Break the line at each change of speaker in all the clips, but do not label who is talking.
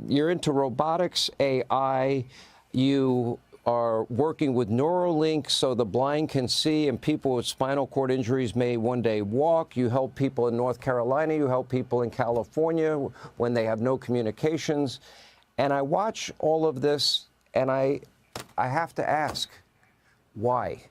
You're into robotics, AI. You are working with Neuralink so the blind can see and people with spinal cord injuries may one day walk. You help people in North Carolina. You help people in California when they have no communications. And I watch all of this and I have to ask, why?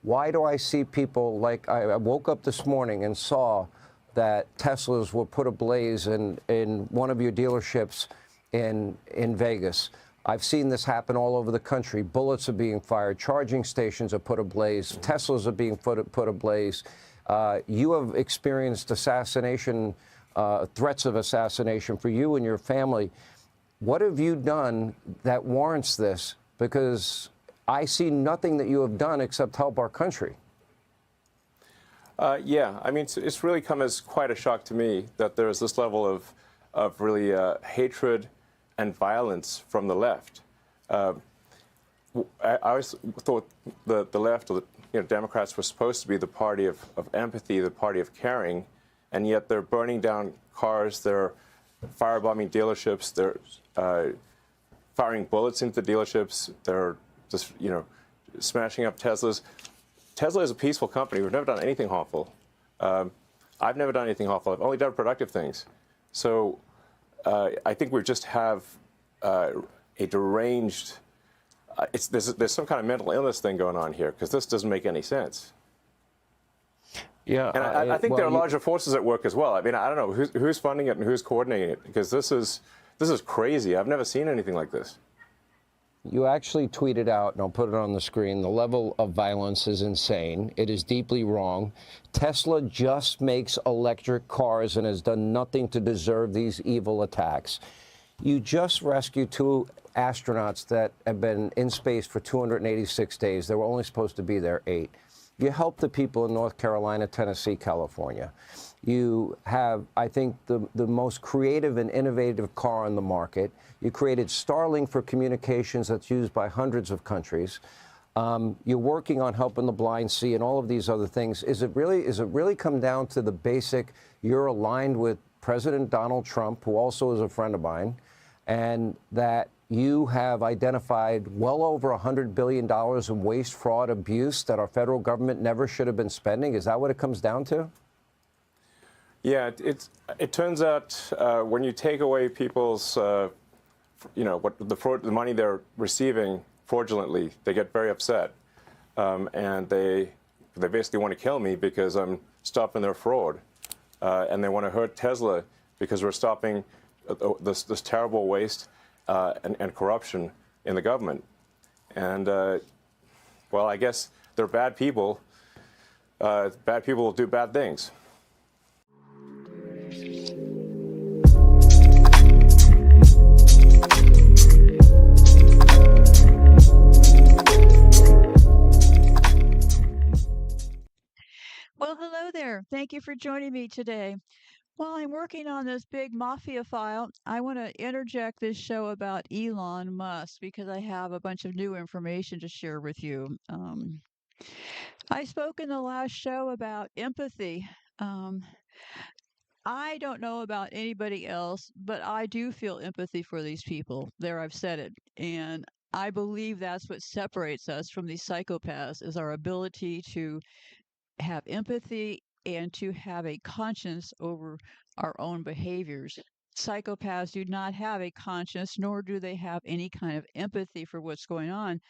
Why do I see people like I woke up this morning and saw that Teslas were put ablaze in one of your dealerships in Vegas? I've seen this happen all over the country. Bullets are being fired. Charging stations are put ablaze. Teslas are being put ablaze. You have experienced assassination, threats of assassination for you and your family. What have you done that warrants this? Because I see nothing that you have done except help our country.
Yeah, I mean, it's really come as quite a shock to me that there's this level of really hatred and violence from the left. I always thought the left, or Democrats, were supposed to be the party of empathy, the party of caring, and yet they're burning down cars, they're firebombing dealerships, they're firing bullets into dealerships, they're just, smashing up Teslas. Tesla is a peaceful company. We've never done anything harmful. I've never done anything harmful. I've only done productive things. So I think we just have a deranged, there's some kind of mental illness thing going on here, because this doesn't make any sense.
Yeah,
and I think there are larger forces at work as well. I mean, I don't know who's funding it and who's coordinating it, because this is crazy. I've never seen anything like this.
You actually tweeted out, and I'll put it on the screen, the level of violence is insane. It is deeply wrong. Tesla just makes electric cars and has done nothing to deserve these evil attacks. You just rescued 2 astronauts that have been in space for 286 days. They were only supposed to be there 8. You helped the people in North Carolina, Tennessee, California. You have, I think, the most creative and innovative car on the market. You created Starlink for communications that's used by hundreds of countries. You're working on helping the blind see and all of these other things. Is it really come down to the basic, you're aligned with President Donald Trump, who also is a friend of mine, and that you have identified well over $100 billion in waste, fraud, abuse that our federal government never should have been spending? Is that what it comes down to?
Yeah, it turns out when you take away people's, the money they're receiving fraudulently, they get very upset, and they basically want to kill me because I'm stopping their fraud, and they want to hurt Tesla because we're stopping this terrible waste and corruption in the government. And well, I guess they're bad people. Bad people will do bad things.
Well, hello there. Thank you for joining me today. While I'm working on this big mafia file, I want to interject this show about Elon Musk because I have a bunch of new information to share with you. I spoke in the last show about empathy. Um, I don't know about anybody else, but I do feel empathy for these people. There, I've said it. And I believe that's what separates us from these psychopaths is our ability to have empathy and to have a conscience over our own behaviors. Psychopaths do not have a conscience, nor do they have any kind of empathy for what's going on.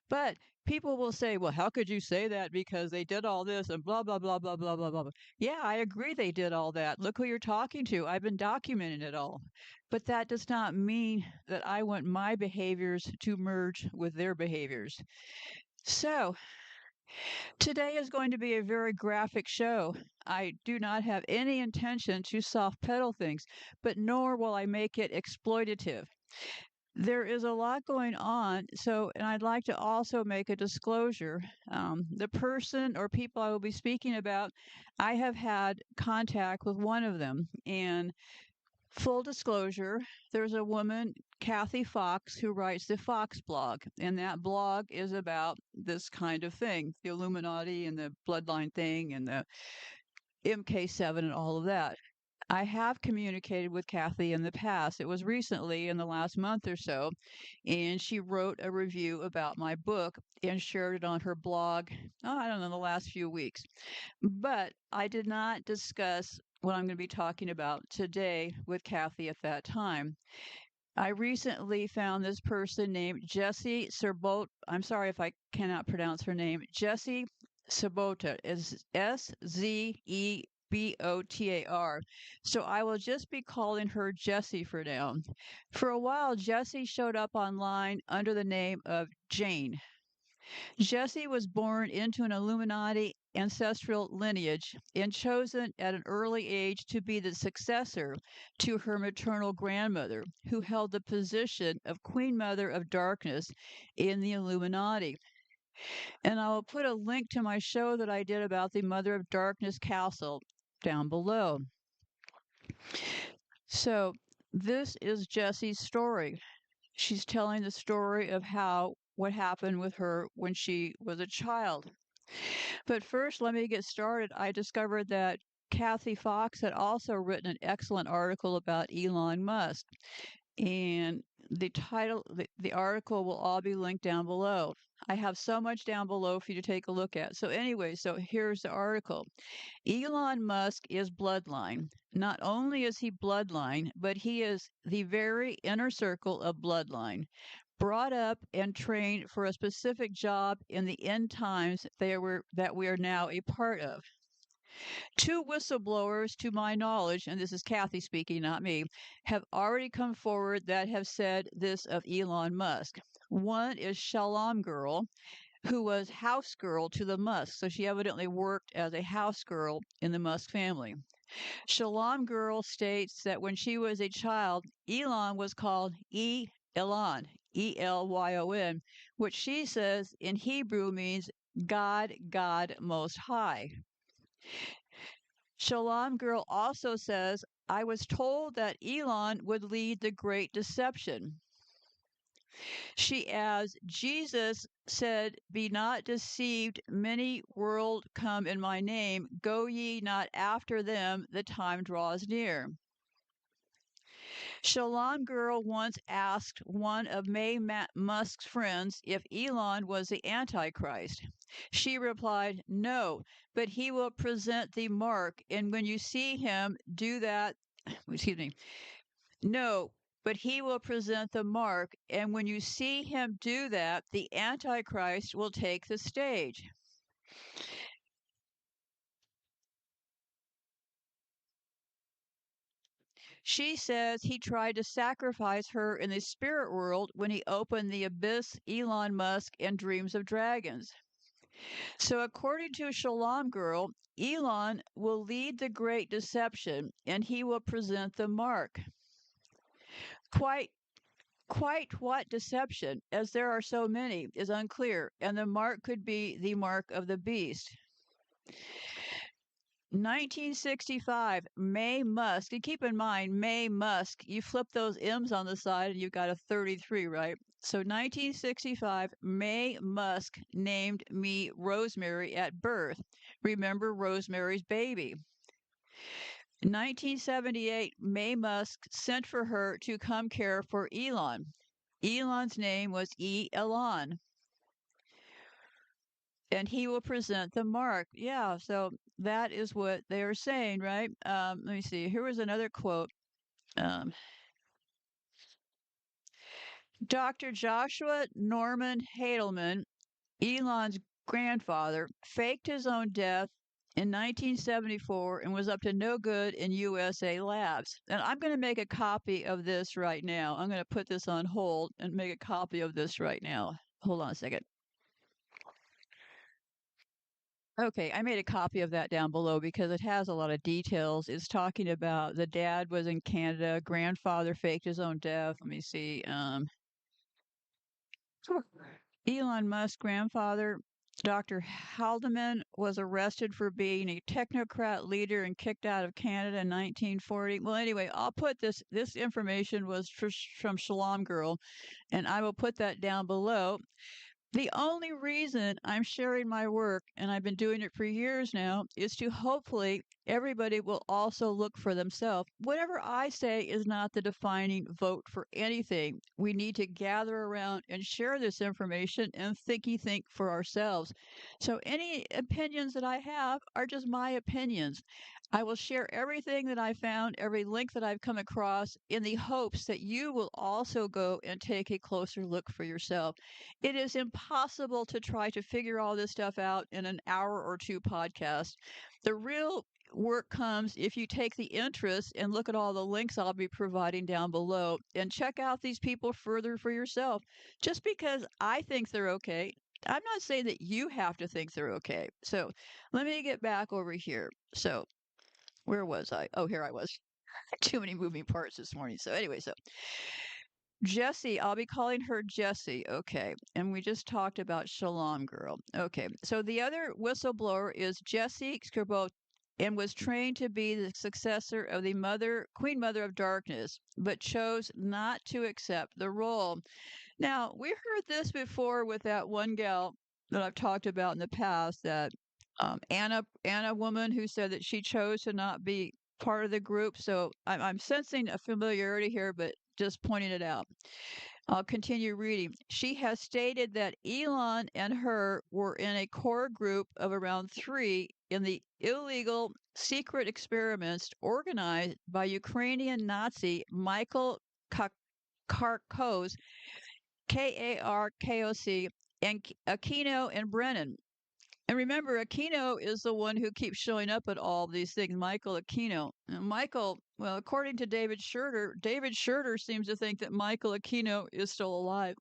But people will say, well, how could you say that? Because they did all this and blah, blah, blah, blah, blah, blah, blah. Yeah, I agree they did all that. Look who you're talking to. I've been documenting it all. But that does not mean that I want my behaviors to merge with their behaviors. So, today is going to be a very graphic show. I do not have any intention to soft pedal things, but nor will I make it exploitative. There is a lot going on, and I'd like to also make a disclosure. The person or people I will be speaking about, I have had contact with one of them, and full disclosure, there's a woman, Kathy Fox, who writes the Fox blog, and that blog is about this kind of thing, the Illuminati and the bloodline thing and the MK7 and all of that. I have communicated with Kathy in the past. It was recently in the last month or so, and she wrote a review about my book and shared it on her blog, oh, I don't know, the last few weeks. But I did not discuss what I'm going to be talking about today with Kathy at that time. I recently found this person named Jessie Serbot. I'm sorry if I cannot pronounce her name. Jessie Sabota is Zebotar. So I will just be calling her Jessie for now. For a while, Jessie showed up online under the name of Jane. Jessie was born into an Illuminati ancestral lineage and chosen at an early age to be the successor to her maternal grandmother, who held the position of Queen Mother of Darkness in the Illuminati. And I will put a link to my show that I did about the Mother of Darkness Castle down below. So, this is Jessie's story. She's telling the story of what happened with her when she was a child. But first, let me get started. I discovered that Kathy Fox had also written an excellent article about Elon Musk. And the article will all be linked down below. I have so much down below for you to take a look at. So, anyway, so here's the article. Elon Musk is bloodline. Not only is he bloodline, but he is the very inner circle of bloodline, brought up and trained for a specific job in the end times that we are now a part of. Two whistleblowers, to my knowledge, and this is Kathy speaking, not me, have already come forward that have said this of Elon Musk. One is Shalom Girl, who was house girl to the Musk, so she evidently worked as a house girl in the Musk family. Shalom Girl states that when she was a child, Elon was called Elon, Elyon, which she says in Hebrew means God, God Most High. Shalom Girl also says, I was told that Elon would lead the Great Deception. She adds, Jesus said, Be not deceived, many world come in my name, go ye not after them, the time draws near. Shalom Girl once asked one of Musk's friends if Elon was the Antichrist. She replied, No, but he will present the mark, and when you see him do that, excuse me, no, but he will present the mark, and when you see him do that, the Antichrist will take the stage. She says he tried to sacrifice her in the spirit world when he opened the abyss, Elon Musk, and Dreams of Dragons. So, according to Shalom Girl, Elon will lead the great deception and he will present the mark. Quite what deception, as there are so many, is unclear, and the mark could be the mark of the beast. 1965, May Musk, and keep in mind, May Musk, you flip those M's on the side and you've got a 33, right? So 1965, May Musk named me Rosemary at birth. Remember Rosemary's Baby. In 1978, May Musk sent for her to come care for Elon. Elon's name was Elon. And he will present the mark. Yeah, so that is what they are saying, right? Let me see. Here was another quote. Dr. Joshua Norman Hadelman, Elon's grandfather, faked his own death in 1974 and was up to no good in USA labs. And I'm going to make a copy of this right now. I'm going to put this on hold and make a copy of this right now. Hold on a second. Okay, I made a copy of that down below because it has a lot of details. It's talking about the dad was in Canada, grandfather faked his own death. Let me see. Elon Musk's grandfather, Dr. Haldeman, was arrested for being a technocrat leader and kicked out of Canada in 1940. Well, anyway, I'll put this. This information was from Shalom Girl, and I will put that down below. The only reason I'm sharing my work, and I've been doing it for years now, is to hopefully everybody will also look for themselves. Whatever I say is not the defining vote for anything. We need to gather around and share this information and think for ourselves. So any opinions that I have are just my opinions. I will share everything that I found, every link that I've come across, in the hopes that you will also go and take a closer look for yourself. It is impossible to try to figure all this stuff out in an hour or two podcast. The real work comes if you take the interest and look at all the links I'll be providing down below and check out these people further for yourself. Just because I think they're okay, I'm not saying that you have to think they're okay. So let me get back over here. So where was I? Oh, here I was. Too many moving parts this morning. So anyway, so Jessie, I'll be calling her Jessie. Okay. And we just talked about Shalom Girl. Okay. So the other whistleblower is Jessie Scribot and was trained to be the successor of the Queen Mother of Darkness, but chose not to accept the role. Now, we heard this before with that one gal that I've talked about in the past, that Anna woman who said that she chose to not be part of the group. So I'm sensing a familiarity here, but just pointing it out. I'll continue reading. She has stated that Elon and her were in a core group of around 3 in the illegal secret experiments organized by Ukrainian Nazi Michael Karkos, Karkoc, and Aquino and Brennan. And remember, Aquino is the one who keeps showing up at all these things, Michael Aquino. And Michael, well, according to David Schurter seems to think that Michael Aquino is still alive.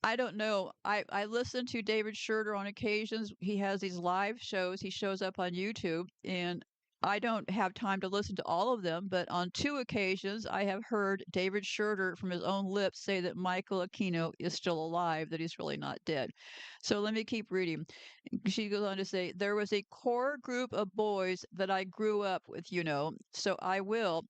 I don't know. I listen to David Schurter on occasions. He has these live shows. He shows up on YouTube, and I don't have time to listen to all of them, but on 2 occasions, I have heard David Schurter from his own lips say that Michael Aquino is still alive, that he's really not dead. So let me keep reading. She goes on to say, there was a core group of boys that I grew up with, so I will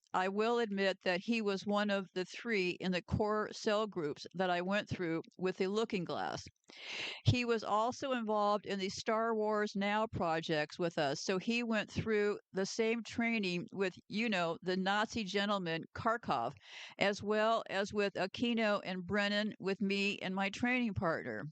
admit that he was one of the 3 in the core cell groups that I went through with the looking glass. He was also involved in the Star Wars Now projects with us, so he went through the same training with, the Nazi gentleman Kharkov, as well as with Aquino and Brennan with me and my training partner.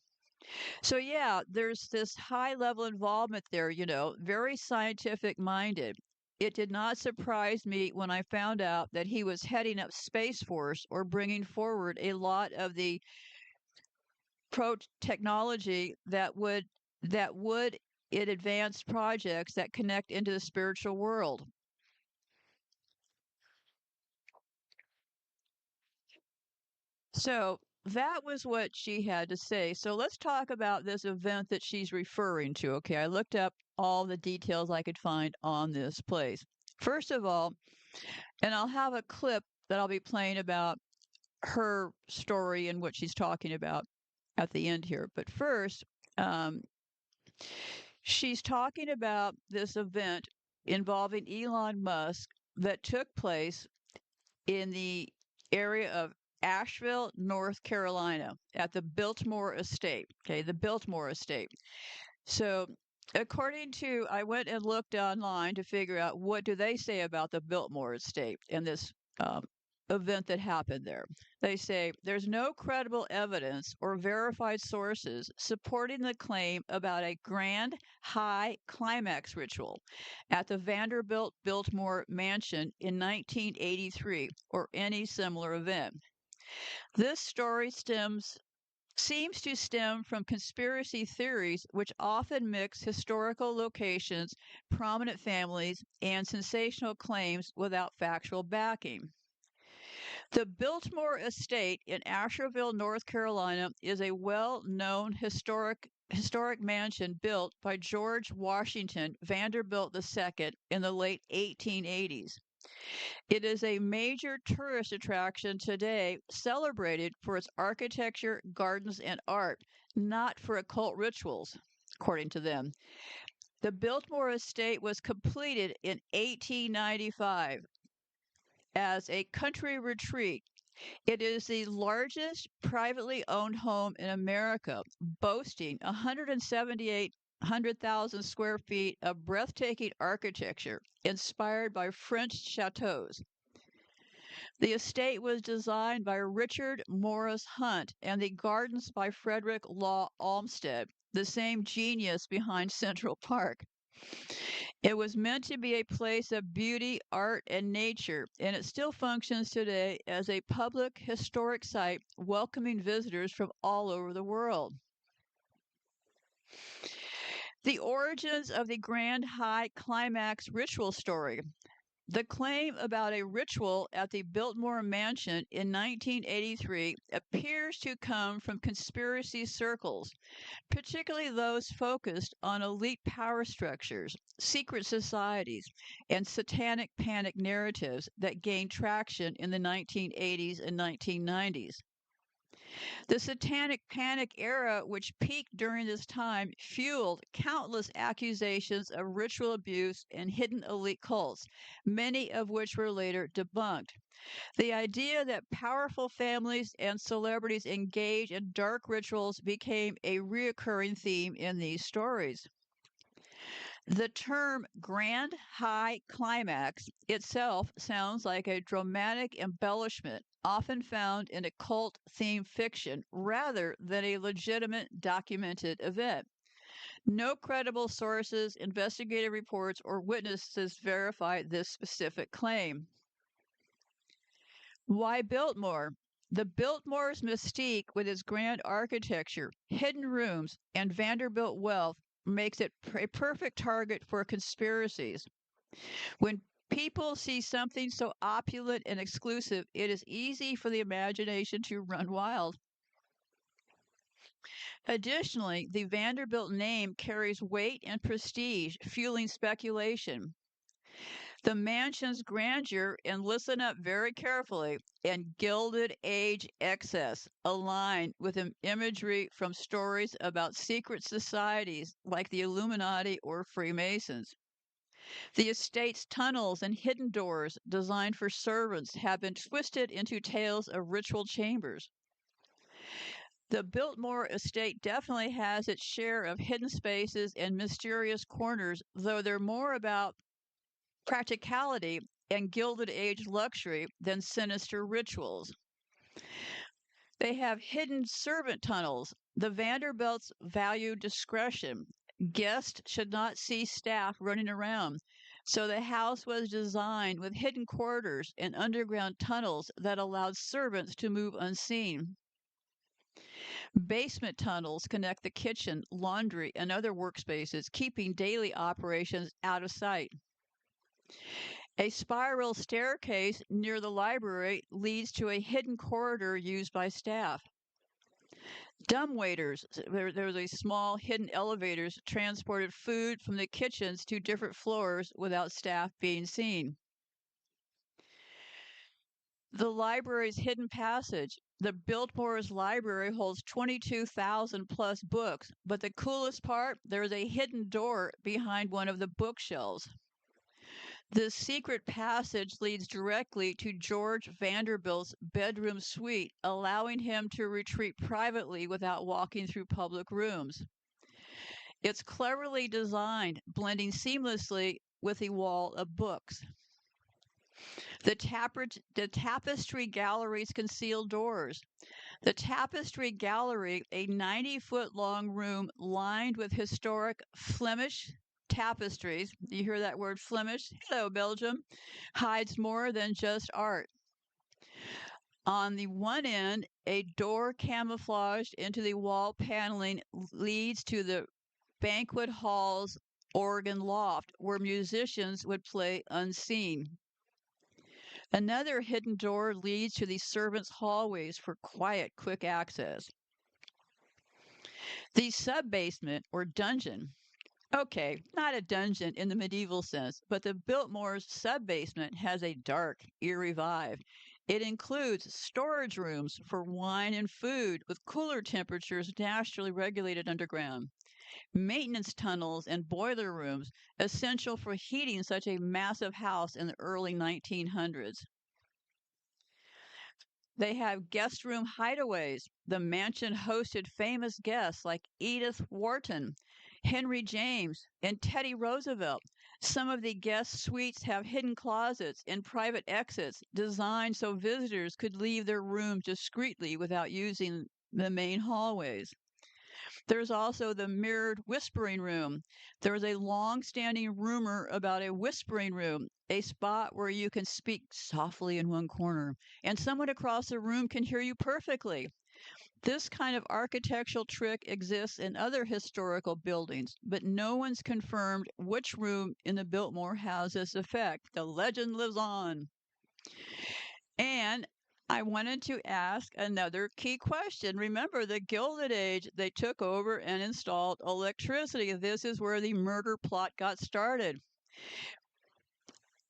So yeah, there's this high level involvement there, very scientific minded. It did not surprise me when I found out that he was heading up Space Force or bringing forward a lot of the pro technology that would it advanced projects that connect into the spiritual world. So that was what she had to say. So let's talk about this event that she's referring to. Okay, I looked up all the details I could find on this place. First of all, and I'll have a clip that I'll be playing about her story and what she's talking about at the end here. But first, um, she's talking about this event involving Elon Musk that took place in the area of Asheville, North Carolina, at the Biltmore estate. Okay, the Biltmore estate. So, according to, I went and looked online to figure out what do they say about the Biltmore estate and this um, event that happened there. They say there's no credible evidence or verified sources supporting the claim about a grand high climax ritual at the Vanderbilt Biltmore mansion in 1983 or any similar event. This story seems to stem from conspiracy theories which often mix historical locations, prominent families, and sensational claims without factual backing. The Biltmore Estate in Asheville, North Carolina, is a well-known historic mansion built by George Washington Vanderbilt II in the late 1880s. It is a major tourist attraction today, celebrated for its architecture, gardens, and art, not for occult rituals, according to them. The Biltmore Estate was completed in 1895 as a country retreat It is the largest privately owned home in America, boasting 178,000 square feet of breathtaking architecture inspired by French chateaus. The estate was designed by Richard Morris Hunt and the gardens by Frederick Law Olmsted, the same genius behind Central Park. It was meant to be a place of beauty, art, and nature, and it still functions today as a public historic site welcoming visitors from all over the world. The origins of the Grand High Climax ritual story. The claim about a ritual at the Biltmore Mansion in 1983 appears to come from conspiracy circles, particularly those focused on elite power structures, secret societies, and satanic panic narratives that gained traction in the 1980s and 1990s. The satanic panic era, which peaked during this time, fueled countless accusations of ritual abuse and hidden elite cults, many of which were later debunked. The idea that powerful families and celebrities engage in dark rituals became a recurring theme in these stories. The term Grand High Climax itself sounds like a dramatic embellishment often found in occult themed fiction rather than a legitimate documented event. No credible sources, investigative reports, or witnesses verify this specific claim. Why Biltmore? The Biltmore's mystique with its grand architecture, hidden rooms, and Vanderbilt wealth makes it a perfect target for conspiracies. When people see something so opulent and exclusive, it is easy for the imagination to run wild. Additionally, the Vanderbilt name carries weight and prestige, fueling speculation. The mansion's grandeur, and listen up very carefully, and Gilded Age excess align with imagery from stories about secret societies like the Illuminati or Freemasons. The estate's tunnels and hidden doors, designed for servants, have been twisted into tales of ritual chambers. The Biltmore estate definitely has its share of hidden spaces and mysterious corners, though they're more about practicality and Gilded Age luxury than sinister rituals. They have hidden servant tunnels. The Vanderbilts value discretion. Guests should not see staff running around. So the house was designed with hidden quarters and underground tunnels that allowed servants to move unseen. Basement tunnels connect the kitchen, laundry, and other workspaces, keeping daily operations out of sight. A spiral staircase near the library leads to a hidden corridor used by staff. Dumbwaiters, there's a small hidden elevators transported food from the kitchens to different floors without staff being seen. The library's hidden passage. The Biltmore's library holds 22,000 plus books, but the coolest part, there is a hidden door behind one of the bookshelves. This secret passage leads directly to George Vanderbilt's bedroom suite, allowing him to retreat privately without walking through public rooms. It's cleverly designed, blending seamlessly with the wall of books. The Tapestry Gallery's concealed doors. The Tapestry Gallery, a 90-foot long room lined with historic Flemish tapestries. You hear that word Flemish? Hello, Belgium. Hides more than just art. On the one end, a door camouflaged into the wall paneling leads to the banquet hall's organ loft, where musicians would play unseen. Another hidden door leads to the servants' hallways for quiet, quick access. The sub-basement or dungeon. Okay, not a dungeon in the medieval sense, but the Biltmore's sub-basement has a dark, eerie vibe. It includes storage rooms for wine and food with cooler temperatures naturally regulated underground, maintenance tunnels and boiler rooms essential for heating such a massive house in the early 1900s. They have guest room hideaways. The mansion hosted famous guests like Edith Wharton, Henry James, and Teddy Roosevelt. Some of the guest suites have hidden closets and private exits designed so visitors could leave their rooms discreetly without using the main hallways. There's also the mirrored whispering room. There is a long-standing rumor about a whispering room, a spot where you can speak softly in one corner, and someone across the room can hear you perfectly. This kind of architectural trick exists in other historical buildings, but no one's confirmed which room in the Biltmore has this effect. The legend lives on. And I wanted to ask another key question. Remember, the Gilded Age, they took over and installed electricity. This is where the murder plot got started.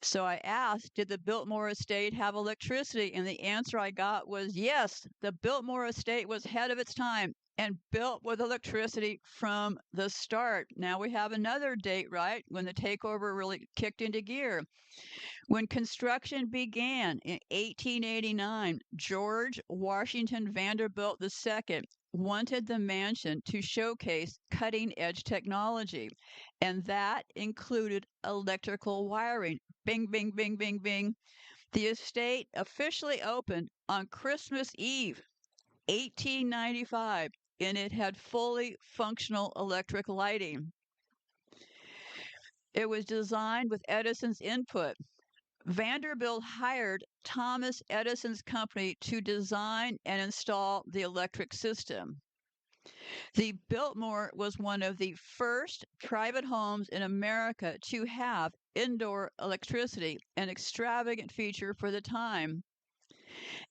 So I asked, did the Biltmore estate have electricity? And the answer I got was yes, the Biltmore estate was ahead of its time and built with electricity from the start. Now we have another date, right, when the takeover really kicked into gear. When construction began in 1889, George Washington Vanderbilt II wanted the mansion to showcase cutting edge technology, and that included electrical wiring. Bing, bing, bing, bing, bing. The estate officially opened on Christmas Eve, 1895, and it had fully functional electric lighting. It was designed with Edison's input. Vanderbilt hired Thomas Edison's company to design and install the electric system. The Biltmore was one of the first private homes in America to have indoor electricity, an extravagant feature for the time.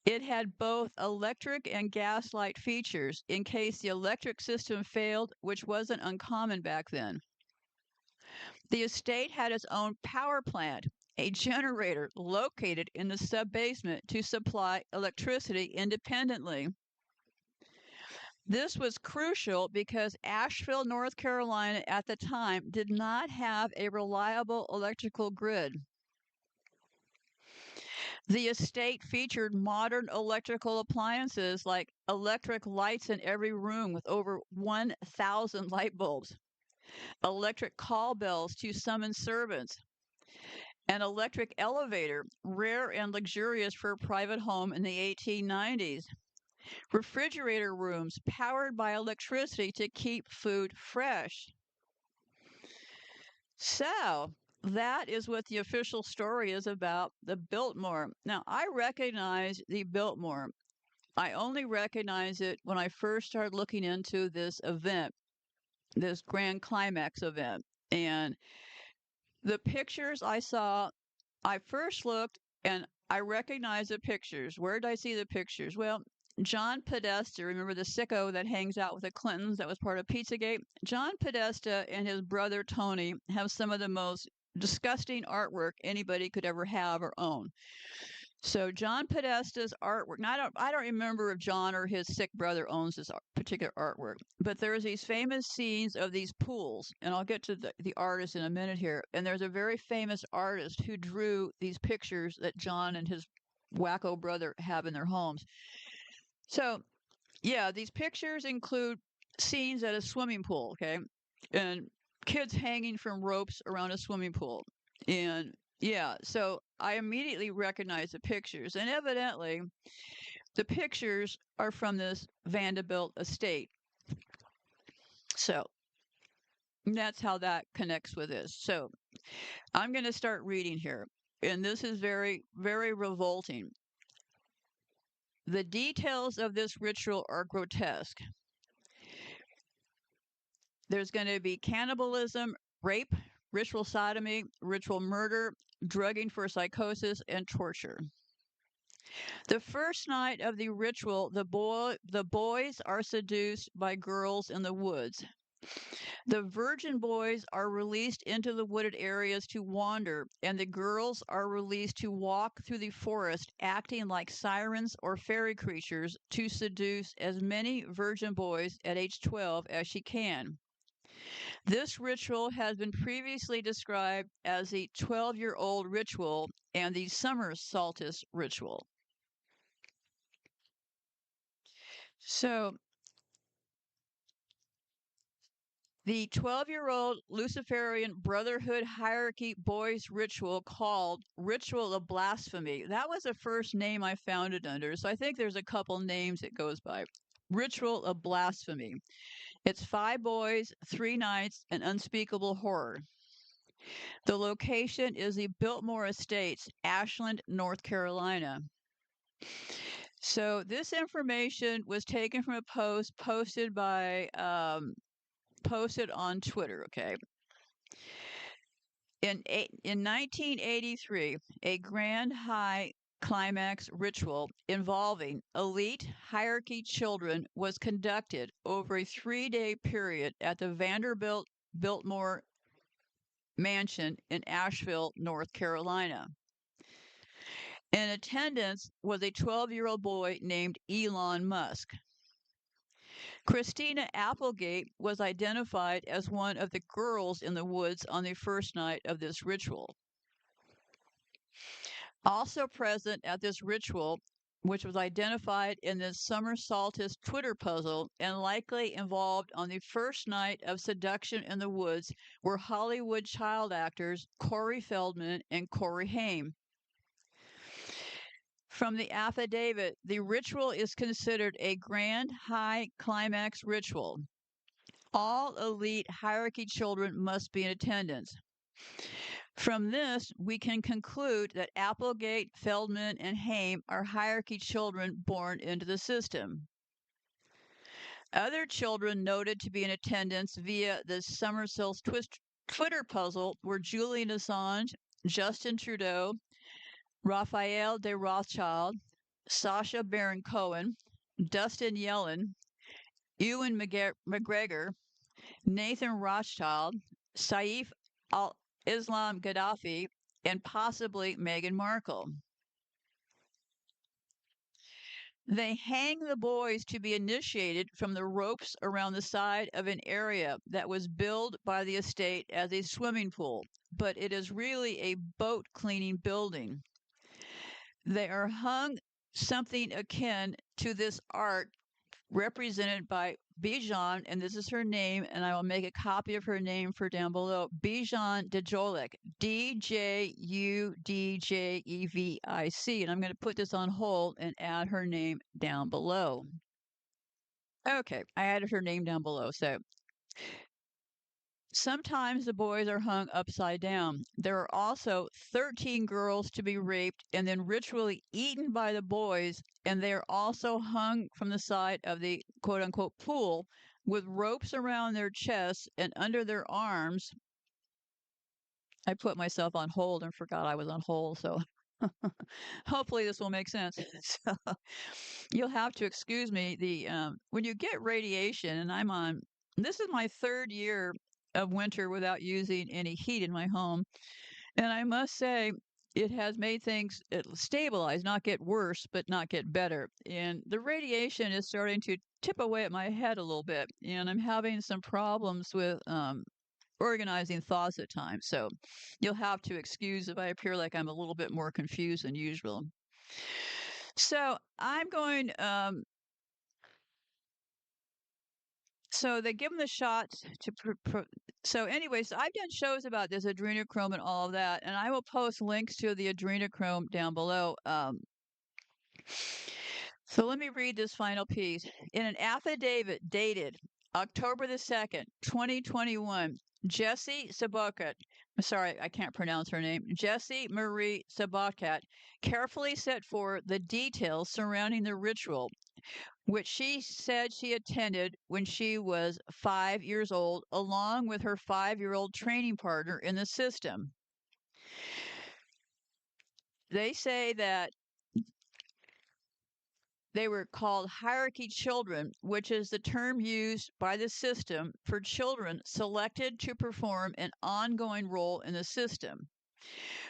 It had both electric and gas light features in case the electric system failed, which wasn't uncommon back then. The estate had its own power plant, a generator located in the sub-basement to supply electricity independently. This was crucial because Asheville, North Carolina at the time did not have a reliable electrical grid. The estate featured modern electrical appliances like electric lights in every room with over 1,000 light bulbs, electric call bells to summon servants, an electric elevator, rare and luxurious for a private home in the 1890s. Refrigerator rooms powered by electricity to keep food fresh. So, that is what the official story is about the Biltmore. Now, I recognize the Biltmore. I only recognize it when I first started looking into this event, this Grand Climax event. And the pictures I saw, I first looked and I recognized the pictures. Where did I see the pictures? Well, John Podesta, remember the sicko that hangs out with the Clintons that was part of Pizzagate? John Podesta and his brother Tony have some of the most disgusting artwork anybody could ever have or own. So John Podesta's artwork. Now I don't remember if John or his sick brother owns this particular artwork, but there's these famous scenes of these pools, and I'll get to the artist in a minute here. And there's a very famous artist who drew these pictures that John and his wacko brother have in their homes. So yeah, these pictures include scenes at a swimming pool, okay, and kids hanging from ropes around a swimming pool, and yeah, so I immediately recognized the pictures, and evidently the pictures are from this Vanderbilt estate. So that's how that connects with this. So I'm going to start reading here, and this is very, very revolting. The details of this ritual are grotesque. There's going to be cannibalism, rape, ritual sodomy, ritual murder, drugging for psychosis, and torture. The first night of the ritual, the boys are seduced by girls in the woods. The virgin boys are released into the wooded areas to wander, and the girls are released to walk through the forest, acting like sirens or fairy creatures to seduce as many virgin boys at age 12 as she can. This ritual has been previously described as the 12-year-old ritual and the summer solstice ritual. So the 12-year-old Luciferian Brotherhood hierarchy boys ritual called Ritual of Blasphemy. That was the first name I found it under. So I think there's a couple names it goes by. Ritual of Blasphemy. It's 5 boys, 3 nights, and unspeakable horror. The location is the Biltmore Estates, Ashland, North Carolina. So this information was taken from a post posted on Twitter. Okay, in 1983, a grand high climax ritual involving elite hierarchy children was conducted over a 3-day period at the Vanderbilt Biltmore Mansion in Asheville, North Carolina. In attendance was a 12-year-old boy named Elon Musk. Christina Applegate was identified as one of the girls in the woods on the first night of this ritual. Also present at this ritual, which was identified in the summer solstice Twitter puzzle and likely involved on the first night of seduction in the woods, were Hollywood child actors Corey Feldman and Corey Haim. From the affidavit, the ritual is considered a grand high climax ritual. All elite hierarchy children must be in attendance. From this, we can conclude that Applegate, Feldman, and Haim are hierarchy children born into the system. Other children noted to be in attendance via the summer solstice Twitter puzzle were Julian Assange, Justin Trudeau, Raphael de Rothschild, Sacha Baron Cohen, Dustin Yellen, Ewan McGregor, Nathan Rothschild, Saif al-Islam Gaddafi, and possibly Meghan Markle. They hang the boys to be initiated from the ropes around the side of an area that was billed by the estate as a swimming pool, but it is really a boat cleaning building. They are hung something akin to this art represented by Bijan, and this is her name, and I will make a copy of her name for down below. Bijan Djolek, Djudjevic, and I'm going to put this on hold and add her name down below. Okay, I added her name down below. So sometimes the boys are hung upside down. There are also 13 girls to be raped and then ritually eaten by the boys, and they are also hung from the side of the quote unquote pool with ropes around their chests and under their arms. I put myself on hold and forgot I was on hold, so hopefully this will make sense. So, you'll have to excuse me. When you get radiation, and this is my 3rd year of winter without using any heat in my home, and I must say it has made things stabilize, not get worse, but not get better. And the radiation is starting to tip away at my head a little bit, and I'm having some problems with organizing thoughts at times. So you'll have to excuse if I appear like I'm a little bit more confused than usual. So I'm going. So they give them the shots to. So, anyways, I've done shows about this adrenochrome and all of that, and I will post links to the adrenochrome down below. So let me read this final piece. In an affidavit dated October the 2nd, 2021, Jessie Sabokat, sorry, I can't pronounce her name, Jessie Marie Sabokat, carefully set forth the details surrounding the ritual, which she said she attended when she was 5 years old, along with her 5-year-old training partner in the system. They say that they were called hierarchy children, which is the term used by the system for children selected to perform an ongoing role in the system.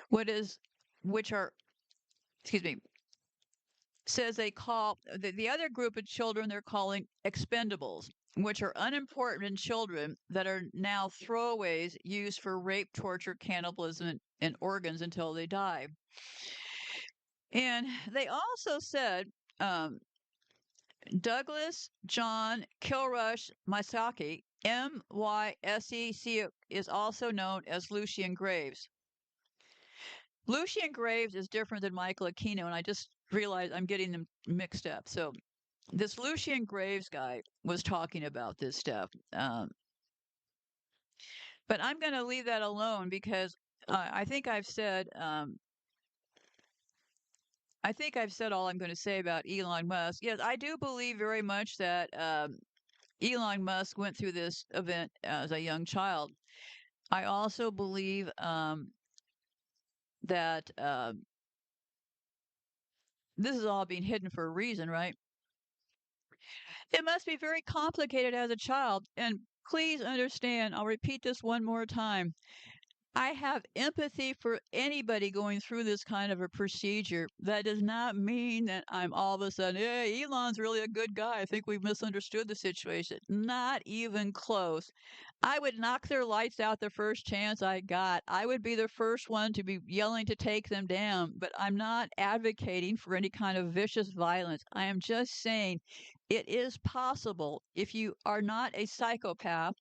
Which are, excuse me, says they call the other group of children they're calling expendables, which are unimportant children that are now throwaways used for rape, torture, cannibalism, and organs until they die. And they also said Douglas John Kilrush Mysaki, MYSEC, is also known as Lucian Graves. Lucian Graves is different than Michael Aquino, and I just realized I'm getting them mixed up. So this Lucian Graves guy was talking about this stuff. But I'm going to leave that alone because I think I've said all I'm going to say about Elon Musk. Yes, I do believe very much that Elon Musk went through this event as a young child. I also believe that this is all being hidden for a reason, right? It must be very complicated as a child. And please understand, I'll repeat this one more time. I have empathy for anybody going through this kind of a procedure. That does not mean that I'm all of a sudden, hey, Elon's really a good guy. I think we've misunderstood the situation. Not even close. I would knock their lights out the first chance I got. I would be the first one to be yelling to take them down, but I'm not advocating for any kind of vicious violence. I am just saying it is possible, if you are not a psychopath,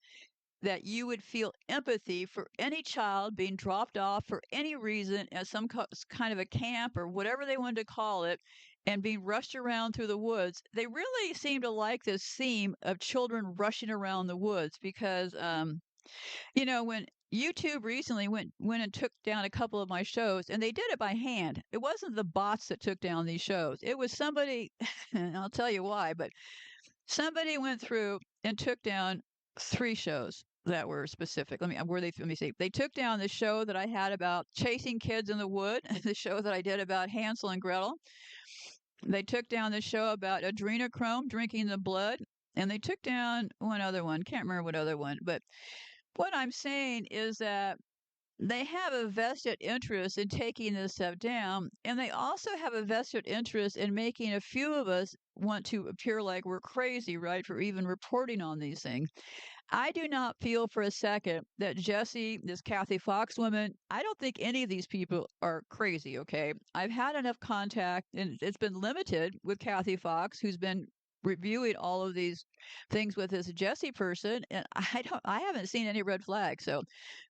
that you would feel empathy for any child being dropped off for any reason at some kind of a camp or whatever they wanted to call it and being rushed around through the woods. They really seem to like this theme of children rushing around the woods because, when YouTube recently went and took down a couple of my shows, and they did it by hand. It wasn't the bots that took down these shows. It was somebody, and I'll tell you why, but somebody went through and took down 3 shows that were specific. Let me see. They took down the show that I had about chasing kids in the wood, the show that I did about Hansel and Gretel. They took down the show about adrenochrome, drinking the blood, and they took down one other one. Can't remember what other one, but what I'm saying is that they have a vested interest in taking this stuff down, and they also have a vested interest in making a few of us want to appear like we're crazy, right, for even reporting on these things. I do not feel for a second that Jesse, this Kathy Fox woman, I don't think any of these people are crazy, okay? I've had enough contact, and it's been limited with Kathy Fox, who's been reviewing all of these things with this Jesse person, and I haven't seen any red flags. So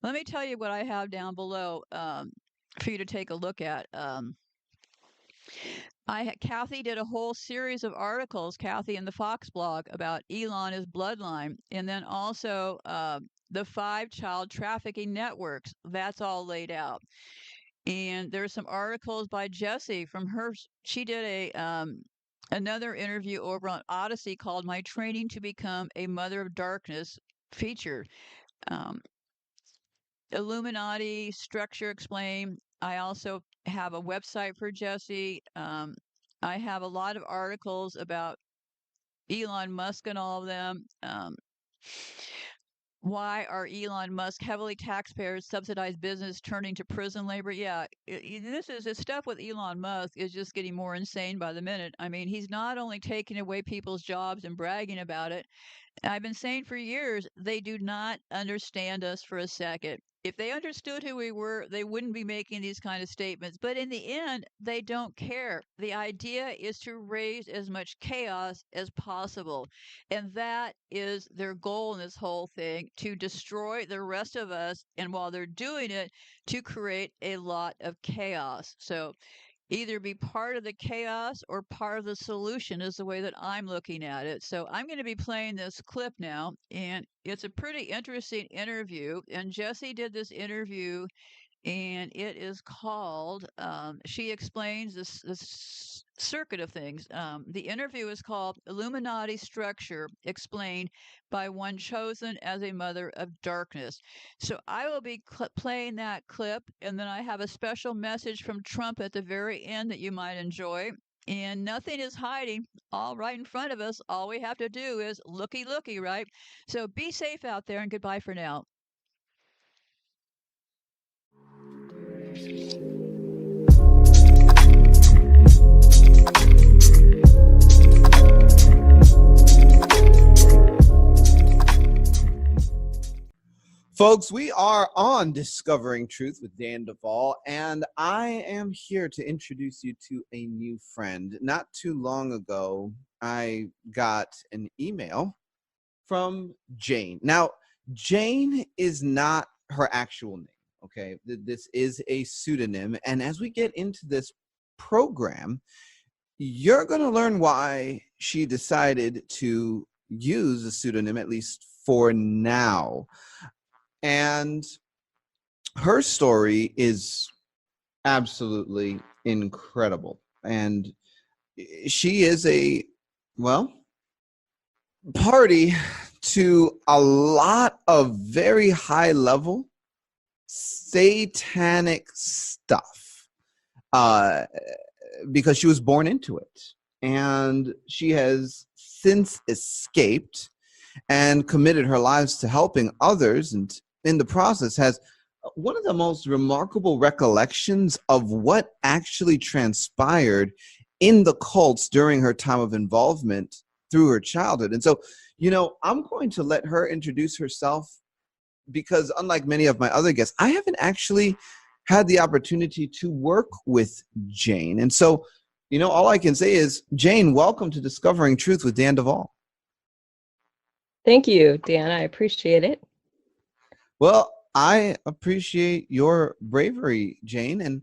let me tell you what I have down below for you to take a look at. Kathy did a whole series of articles, Kathy in the Fox blog, about Elon, his bloodline, and then also the 5 child trafficking networks. That's all laid out. And there's some articles by Jessie from her. She did another interview over on Odyssey called "My Training to Become a Mother of Darkness" feature. Illuminati structure explained. I also have a website for Jesse. I have a lot of articles about Elon Musk and all of them. Why are Elon Musk heavily taxpayers subsidized business turning to prison labor? Yeah, this stuff with Elon Musk is just getting more insane by the minute. I mean, he's not only taking away people's jobs and bragging about it. I've been saying for years, they do not understand us for a second. If they understood who we were, they wouldn't be making these kind of statements. But in the end, they don't care. The idea is to raise as much chaos as possible. And that is their goal in this whole thing, to destroy the rest of us. And while they're doing it, to create a lot of chaos. So either be part of the chaos or part of the solution is the way that I'm looking at it. So I'm going to be playing this clip now, and it's a pretty interesting interview. And Jesse did this interview, and it is called, she explains this circuit of things. The interview is called "Illuminati Structure Explained by One Chosen as a Mother of Darkness." So I will be playing that clip, and then I have a special message from Trump at the very end that you might enjoy. And nothing is hiding, all right in front of us. All we have to do is looky, right? So be safe out there, and goodbye for now.
Folks, we are on Discovering Truth with Dan Duvall, and I am here to introduce you to a new friend. Not too long ago, I got an email from Jane. Now, Jane is not her actual name, okay? This is a pseudonym. And as we get into this program, you're going to learn why she decided to use a pseudonym, at least for now. And her story is absolutely incredible. And she is well, party to a lot of very high level satanic stuff, because she was born into it. And she has since escaped and committed her lives to helping others, and in the process has one of the most remarkable recollections of what actually transpired in the cults during her time of involvement through her childhood. And so, I'm going to let her introduce herself, because unlike many of my other guests, I haven't actually had the opportunity to work with Jane. And so, all I can say is, Jane, welcome to Discovering Truth with Dan Duvall.
Thank you, Dan. I appreciate it.
Well, I appreciate your bravery, Jane, and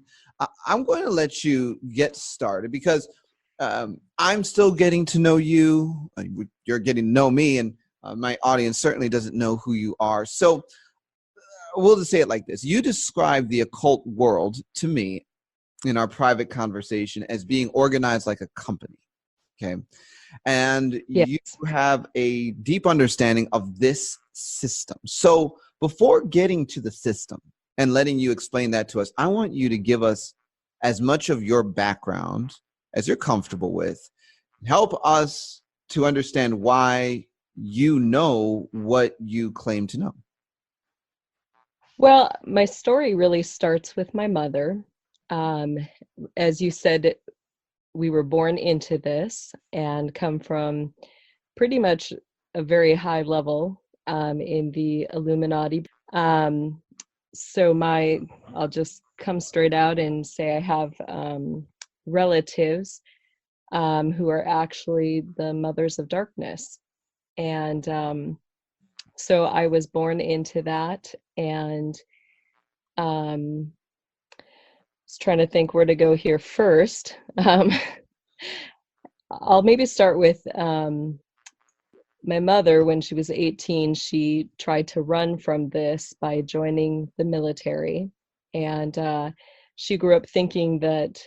I'm going to let you get started, because I'm still getting to know you. You're getting to know me, and my audience certainly doesn't know who you are. So we'll just say it like this. You describe the occult world to me in our private conversation as being organized like a company, okay? And
Yes.
you have a deep understanding of this system. So before getting to the system and letting you explain that to us, I want you to give us as much of your background as you're comfortable with. Help us to understand why you know what you claim to know.
Well, my story really starts with my mother. As you said, we were born into this and come from pretty much a very high level in the Illuminati. So I'll just come straight out and say I have relatives who are actually the mothers of darkness. And so I was born into that, and was trying to think where to go here first. I'll maybe start with my mother. When she was 18, she tried to run from this by joining the military. And she grew up thinking that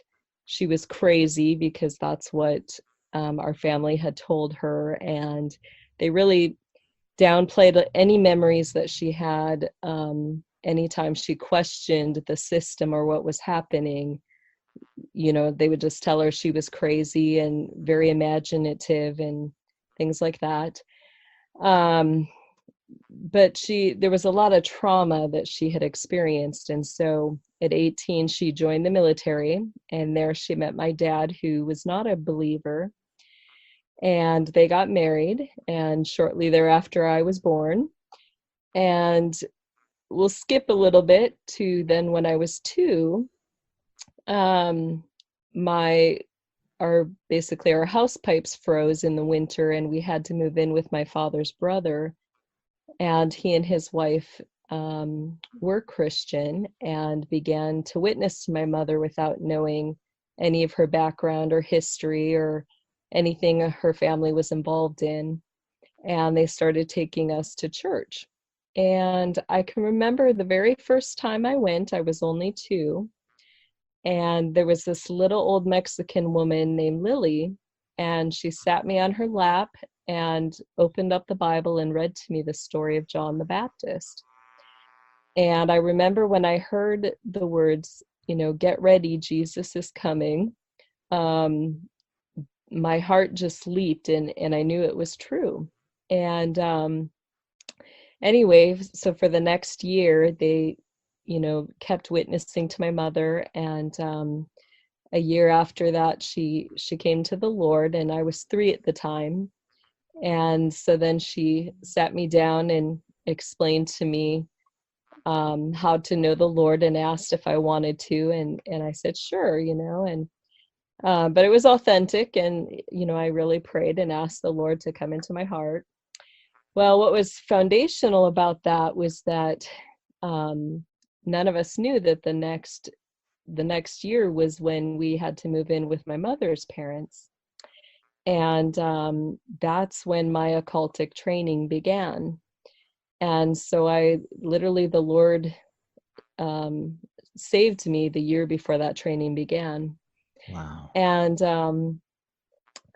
she was crazy, because that's what our family had told her. And they really downplayed any memories that she had. Anytime she questioned the system or what was happening, they would just tell her she was crazy and very imaginative and things like that. But there was a lot of trauma that she had experienced. And so at 18, she joined the military, and there she met my dad, who was not a believer. And they got married, and shortly thereafter I was born. And we'll skip a little bit to then when I was 2. Basically our house pipes froze in the winter, and we had to move in with my father's brother. And he and his wife were Christian and began to witness to my mother without knowing any of her background or history or anything her family was involved in. And they started taking us to church. And I can remember the very first time I went, I was only 2. And there was this little old Mexican woman named Lily, and she sat me on her lap and opened up the Bible and read to me the story of John the Baptist. And I remember when I heard the words, get ready, Jesus is coming, my heart just leaped, and I knew it was true. And anyway, so for the next year, they kept witnessing to my mother. And a year after that, she came to the Lord, and I was 3 at the time. And so then she sat me down and explained to me how to know the Lord, and asked if I wanted to. And I said, sure, and But it was authentic, and I really prayed and asked the Lord to come into my heart. Well, what was foundational about that was that none of us knew that the next year was when we had to move in with my mother's parents. And that's when my occultic training began. And so the Lord saved me the year before that training began.
Wow.
And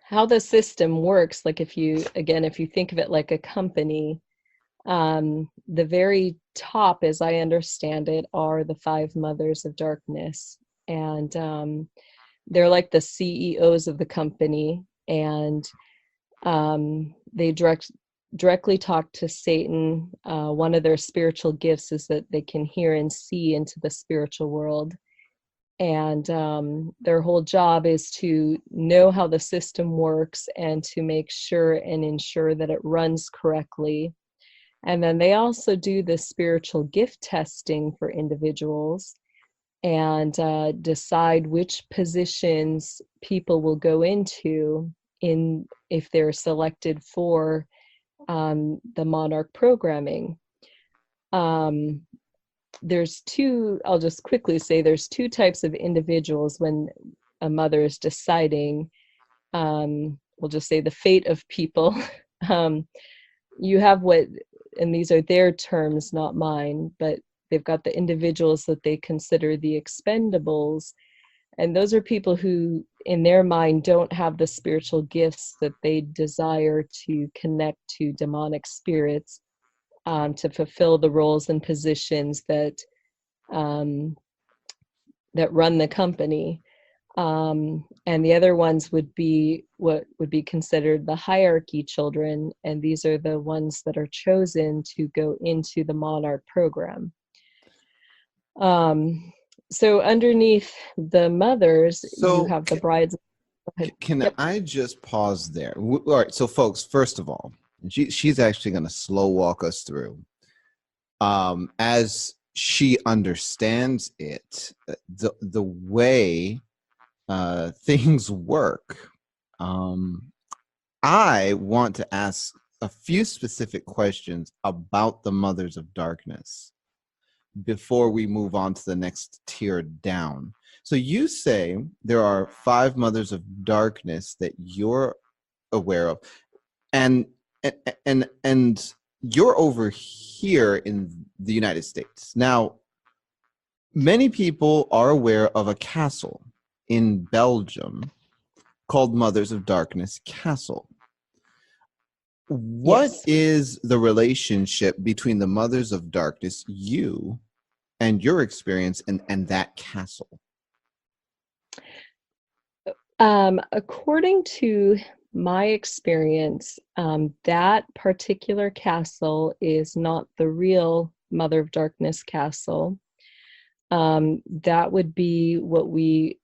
how the system works, like if you think of it like a company, the very top, as I understand it, are the five mothers of darkness. And they're like the CEOs of the company, and they directly talk to Satan. One of their spiritual gifts is that they can hear and see into the spiritual world. And their whole job is to know how the system works and to make sure and ensure that it runs correctly. And then they also do the spiritual gift testing for individuals and decide which positions people will go into if they're selected for the Monarch programming. I'll just quickly say there's two types of individuals when a mother is deciding, we'll just say the fate of people. You have and these are their terms, not mine, but they've got the individuals that they consider the expendables. And those are people who, in their mind, don't have the spiritual gifts that they desire to connect to demonic spirits, to fulfill the roles and positions that run the company. And the other ones would be what would be considered the hierarchy children, and these are the ones that are chosen to go into the Monarch program. So underneath the mothers, you have the brides.
Can I just pause there? All right, so folks, first of all, she's actually going to slow walk us through as she understands it, the way things work. I want to ask a few specific questions about the Mothers of Darkness before we move on to the next tier down. So you say there are 5 Mothers of Darkness that you're aware of, and you're over here in the United States. Now, many people are aware of a castle in Belgium called Mothers of Darkness Castle. What is the relationship between the Mothers of Darkness, you, and your experience and that castle?
According to my experience, that particular castle is not the real Mother of Darkness castle. That would be what we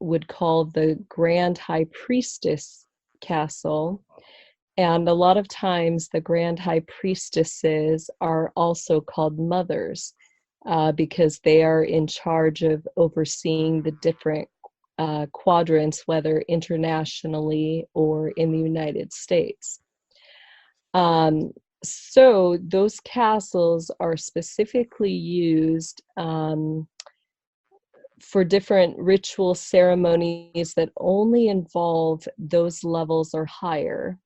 would call the Grand High Priestess castle. And a lot of times the Grand High Priestesses are also called mothers because they are in charge of overseeing the different quadrants, whether internationally or in the United States. So those castles are specifically used for different ritual ceremonies that only involve those levels or higher.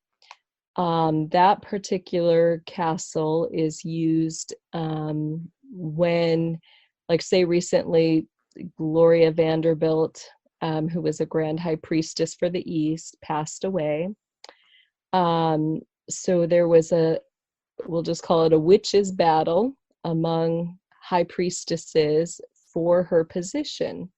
That particular castle is used when, like, say recently, Gloria Vanderbilt, who was a Grand High Priestess for the East, passed away. So there was we'll just call it a witches' battle among high priestesses for her position.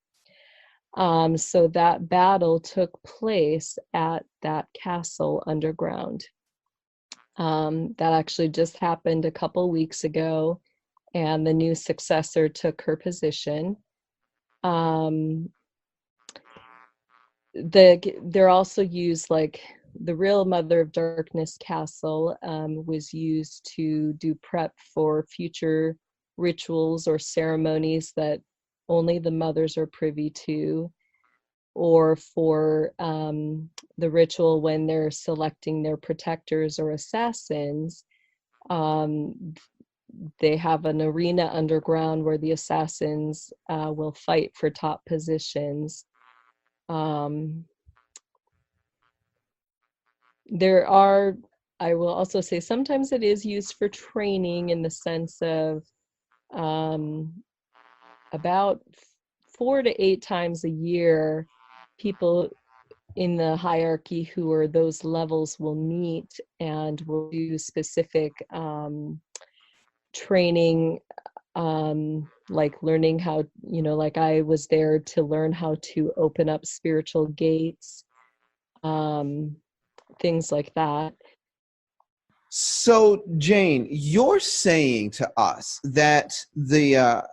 So that battle took place at that castle underground. That actually just happened a couple weeks ago, and the new successor took her position. They're also used, like the real Mother of Darkness castle was used to do prep for future rituals or ceremonies that only the mothers are privy to, or for the ritual when they're selecting their protectors or assassins, they have an arena underground where the assassins will fight for top positions. There are, I will also say, sometimes it is used for training in the sense of about 4 to 8 times a year, people in the hierarchy who are those levels will meet and will do specific training, like learning how, like I was there to learn how to open up spiritual gates, things like that.
So, Jane, you're saying to us that the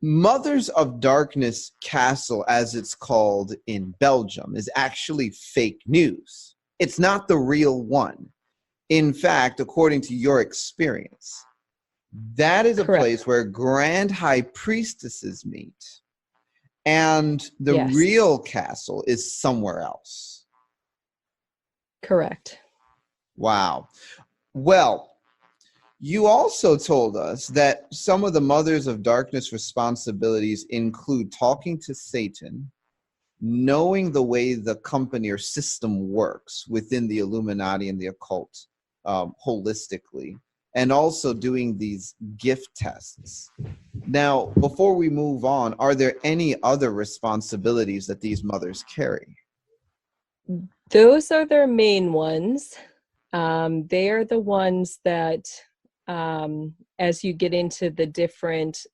Mothers of Darkness Castle, as it's called in Belgium, is actually fake news. It's not the real one. In fact, according to your experience, that is a
Correct.
place where grand high priestesses meet, and the
Yes.
real castle is somewhere else.
Correct.
Wow. Well, you also told us that some of the Mothers of Darkness responsibilities include talking to Satan, knowing the way the company or system works within the Illuminati and the occult holistically, and also doing these gift tests. Now, before we move on, are there any other responsibilities that these mothers carry?
Those are their main ones. They are the ones that, as you get into the different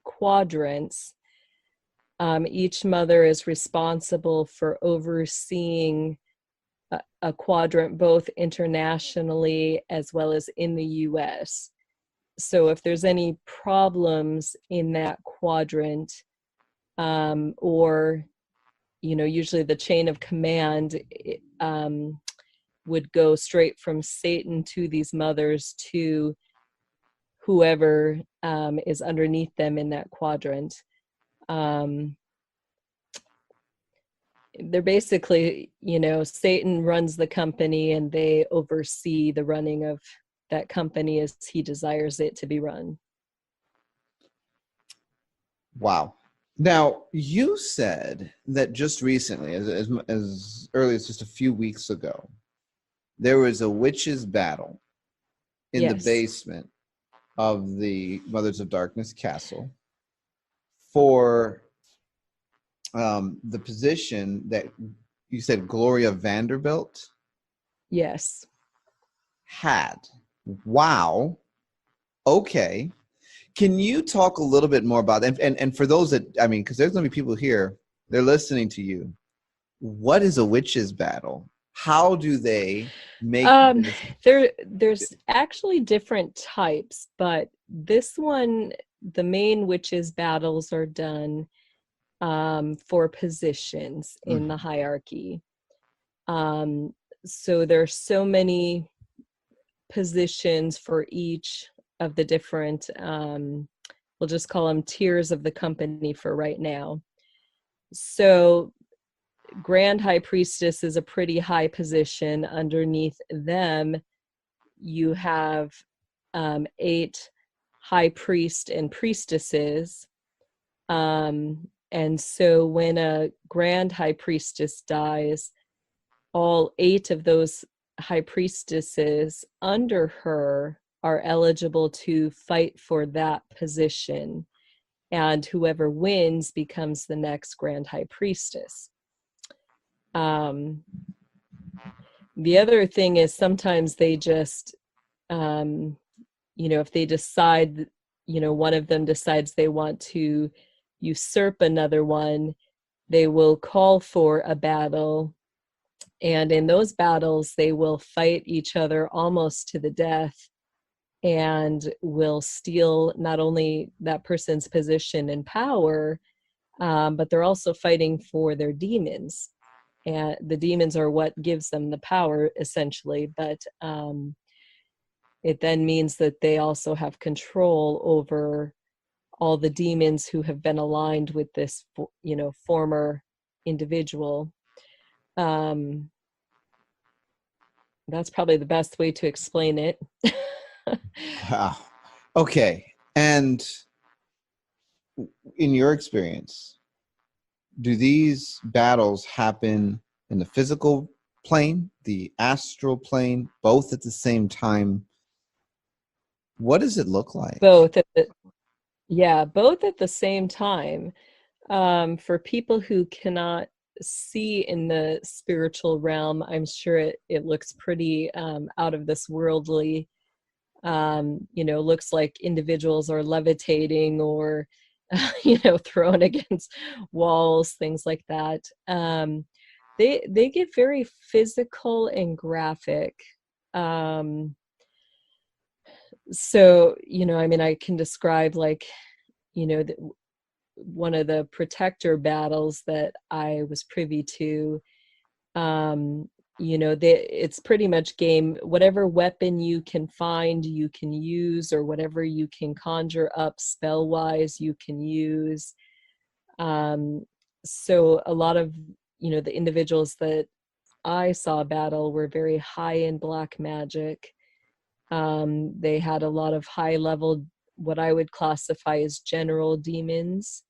quadrants, each mother is responsible for overseeing a quadrant both internationally as well as in the US. So if there's any problems in that quadrant, or usually the chain of command would go straight from Satan to these mothers to whoever is underneath them in that quadrant. They're basically, Satan runs the company and they oversee the running of that company as he desires it to be run.
Wow. Now, you said that just recently, as early as just a few weeks ago, there was a witches' battle in the
Yes.
basement of the Mothers of Darkness Castle for the position that you said Gloria Vanderbilt
Yes.
had. Wow. Okay. Can you talk a little bit more about that? And for those that, I mean, because there's going to be people here, they're listening to you. What is a witches' battle? How do they make this?
There's actually different types, but this one, the main witches battles are done for positions in the hierarchy. So there's so many positions for each of the different, we'll just call them tiers of the company for right now. So Grand High Priestess is a pretty high position. Underneath them, you have 8 high priest and priestesses. And so when a Grand High Priestess dies, all 8 of those high priestesses under her are eligible to fight for that position. And whoever wins becomes the next Grand High Priestess. The other thing is sometimes they just, if they decide, one of them decides they want to usurp another one, they will call for a battle. And in those battles, they will fight each other almost to the death and will steal not only that person's position and power, but they're also fighting for their demons. And the demons are what gives them the power, essentially. But it then means that they also have control over all the demons who have been aligned with this, former individual. That's probably the best way to explain it.
Wow. Okay. And in your experience, do these battles happen in the physical plane, the astral plane, both at the same time? What does it look like?
Both at the, yeah, both at the same time. For people who cannot see in the spiritual realm, I'm sure it looks pretty out of this worldly. Looks like individuals are levitating or, thrown against walls, things like that. They get very physical and graphic. So, I can describe like, one of the protector battles that I was privy to. It's pretty much game, whatever weapon you can find, you can use, or whatever you can conjure up spell wise, you can use. So a lot of, the individuals that I saw battle were very high in black magic. They had a lot of high level, what I would classify as general demons.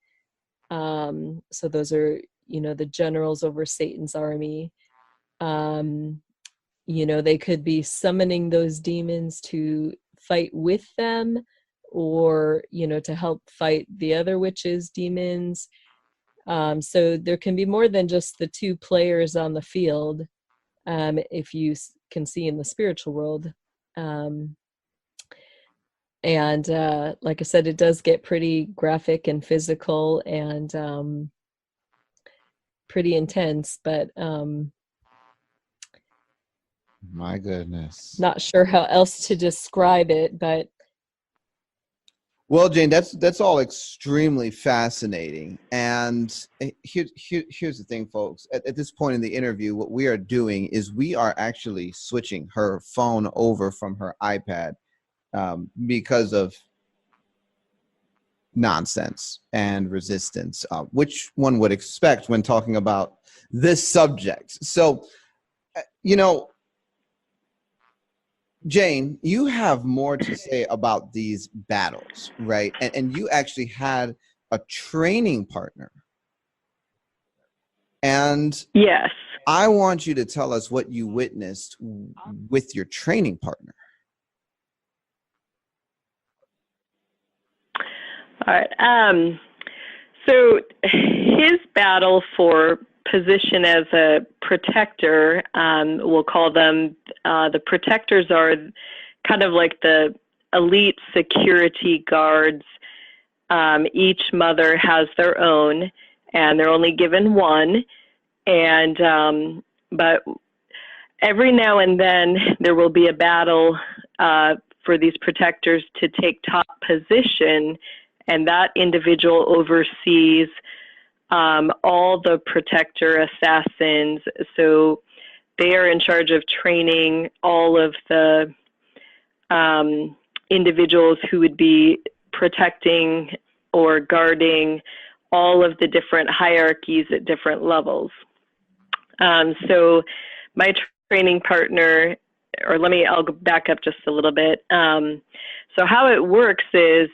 So those are, the generals over Satan's army. They could be summoning those demons to fight with them, or, to help fight the other witches' demons. So there can be more than just the two players on the field, if you can see in the spiritual world. And like I said, it does get pretty graphic and physical and pretty intense, but
My goodness.
not sure how else to describe it. But
Well, Jane, that's all extremely fascinating. And here's the thing, folks. At this point in the interview, what we are doing is we are actually switching her phone over from her iPad because of nonsense and resistance, which one would expect when talking about this subject. So, Jane, you have more to say about these battles, right? And you actually had a training partner. And
yes.
I want you to tell us what you witnessed with your training partner.
All right. So his battle for position as a protector, we'll call them, the protectors are kind of like the elite security guards. Each mother has their own, and they're only given one. And but every now and then there will be a battle for these protectors to take top position, and that individual oversees all the protector assassins. So they are in charge of training all of the individuals who would be protecting or guarding all of the different hierarchies at different levels. So my training partner, or I'll go back up just a little bit. So how it works is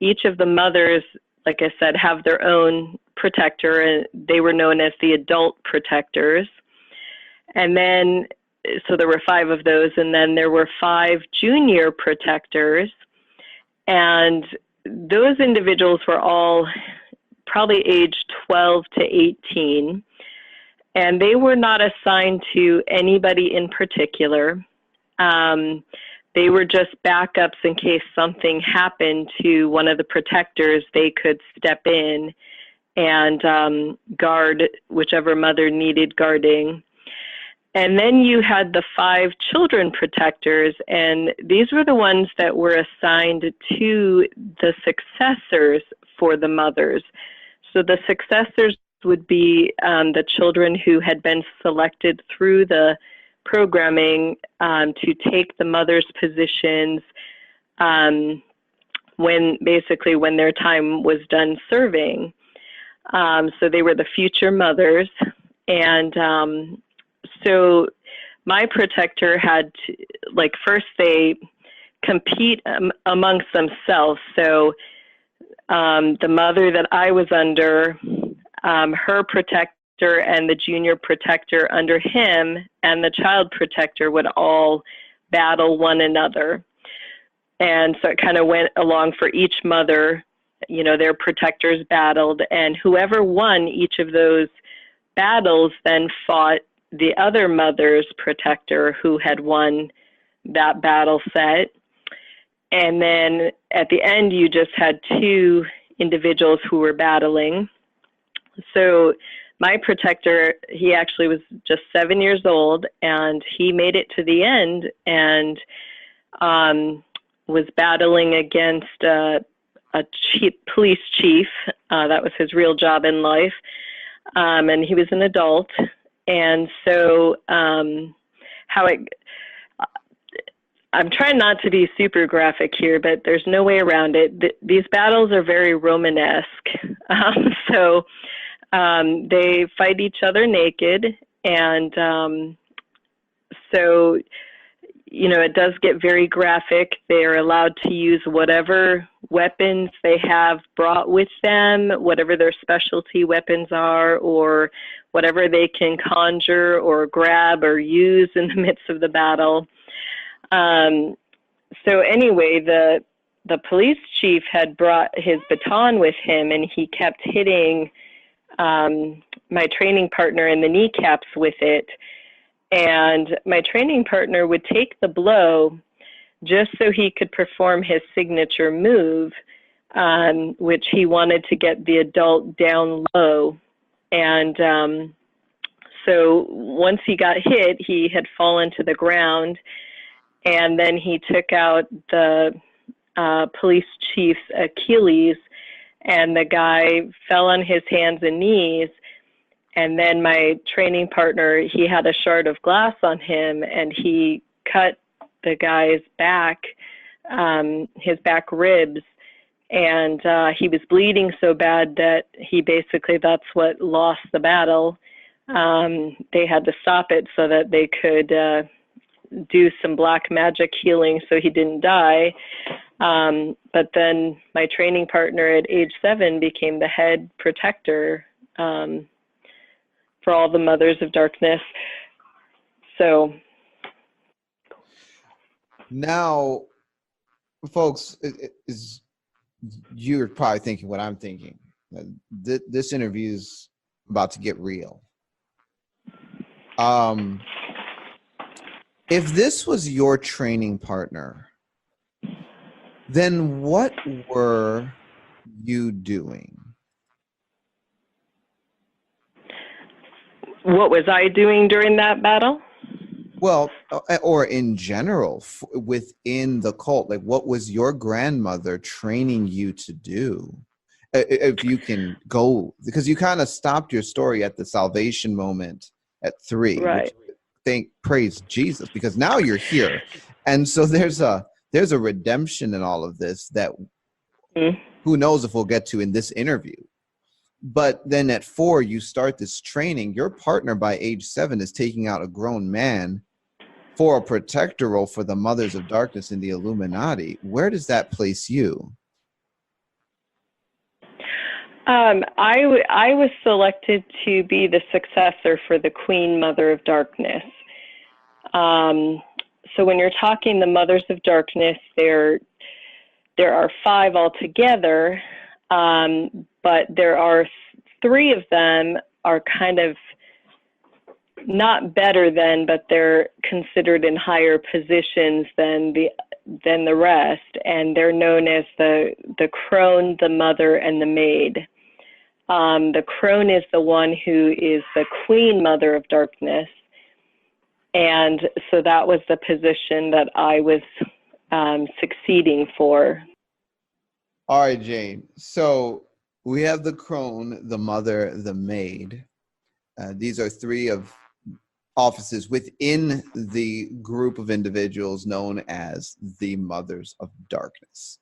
each of the mothers, like I said, have their own protector, and they were known as the adult protectors. And then, so there were 5 of those, and then there were 5 junior protectors. And those individuals were all probably aged 12 to 18. And they were not assigned to anybody in particular. They were just backups in case something happened to one of the protectors. They could step in and guard whichever mother needed guarding. And then you had the 5 children protectors, and these were the ones that were assigned to the successors for the mothers. So the successors would be the children who had been selected through the programming to take the mother's positions when their time was done serving. So they were the future mothers. And so my protector had to, like, first they compete amongst themselves. So the mother that I was under, her protector and the junior protector under him and the child protector would all battle one another. And so it kind of went along for each mother, you know, their protectors battled, and whoever won each of those battles then fought the other mother's protector who had won that battle set. And then at the end, you just had two individuals who were battling. So my protector, he actually was just 7 years old, and he made it to the end and was battling against a police chief. That was his real job in life. And he was an adult. And so I'm trying not to be super graphic here, but there's no way around it. These battles are very Romanesque. So they fight each other naked. And so, you know, it does get very graphic. They are allowed to use whatever weapons they have brought with them, whatever their specialty weapons are, or whatever they can conjure or grab or use in the midst of the battle. So anyway, the police chief had brought his baton with him, and he kept hitting my training partner in the kneecaps with it. And my training partner would take the blow just so he could perform his signature move, which he wanted to get the adult down low. And so once he got hit, he had fallen to the ground, and then he took out the police chief's Achilles, and the guy fell on his hands and knees. And then my training partner, he had a shard of glass on him, and he cut the guy's back, his back ribs. And he was bleeding so bad that that's what lost the battle. They had to stop it so that they could do some black magic healing so he didn't die. But then my training partner at age 7 became the head protector for all the mothers of darkness. So
now, folks, you're probably thinking what I'm thinking. This interview is about to get real. If this was your training partner, then what were you doing?
what was I doing during that battle?
Well, or in general, within the cult, like what was your grandmother training you to do? If you can go, because you kind of stopped your story at the salvation moment at 3.
Right.
Praise Jesus, because now you're here. And so there's a redemption in all of this that who knows if we'll get to in this interview. But then at 4, you start this training. Your partner by age 7 is taking out a grown man for a protector role for the Mothers of Darkness in the Illuminati. Where does that place you?
I was selected to be the successor for the Queen Mother of Darkness. So when you're talking the Mothers of Darkness, there are 5 altogether, but there are 3 of them are kind of not better than, but they're considered in higher positions than the rest, and they're known as the crone, the mother, and the maid. The crone is the one who is the Queen Mother of Darkness, and so that was the position that I was succeeding for.
All right, Jane. So we have the crone, the mother, the maid. These are 3 of offices within the group of individuals known as the Mothers of Darkness.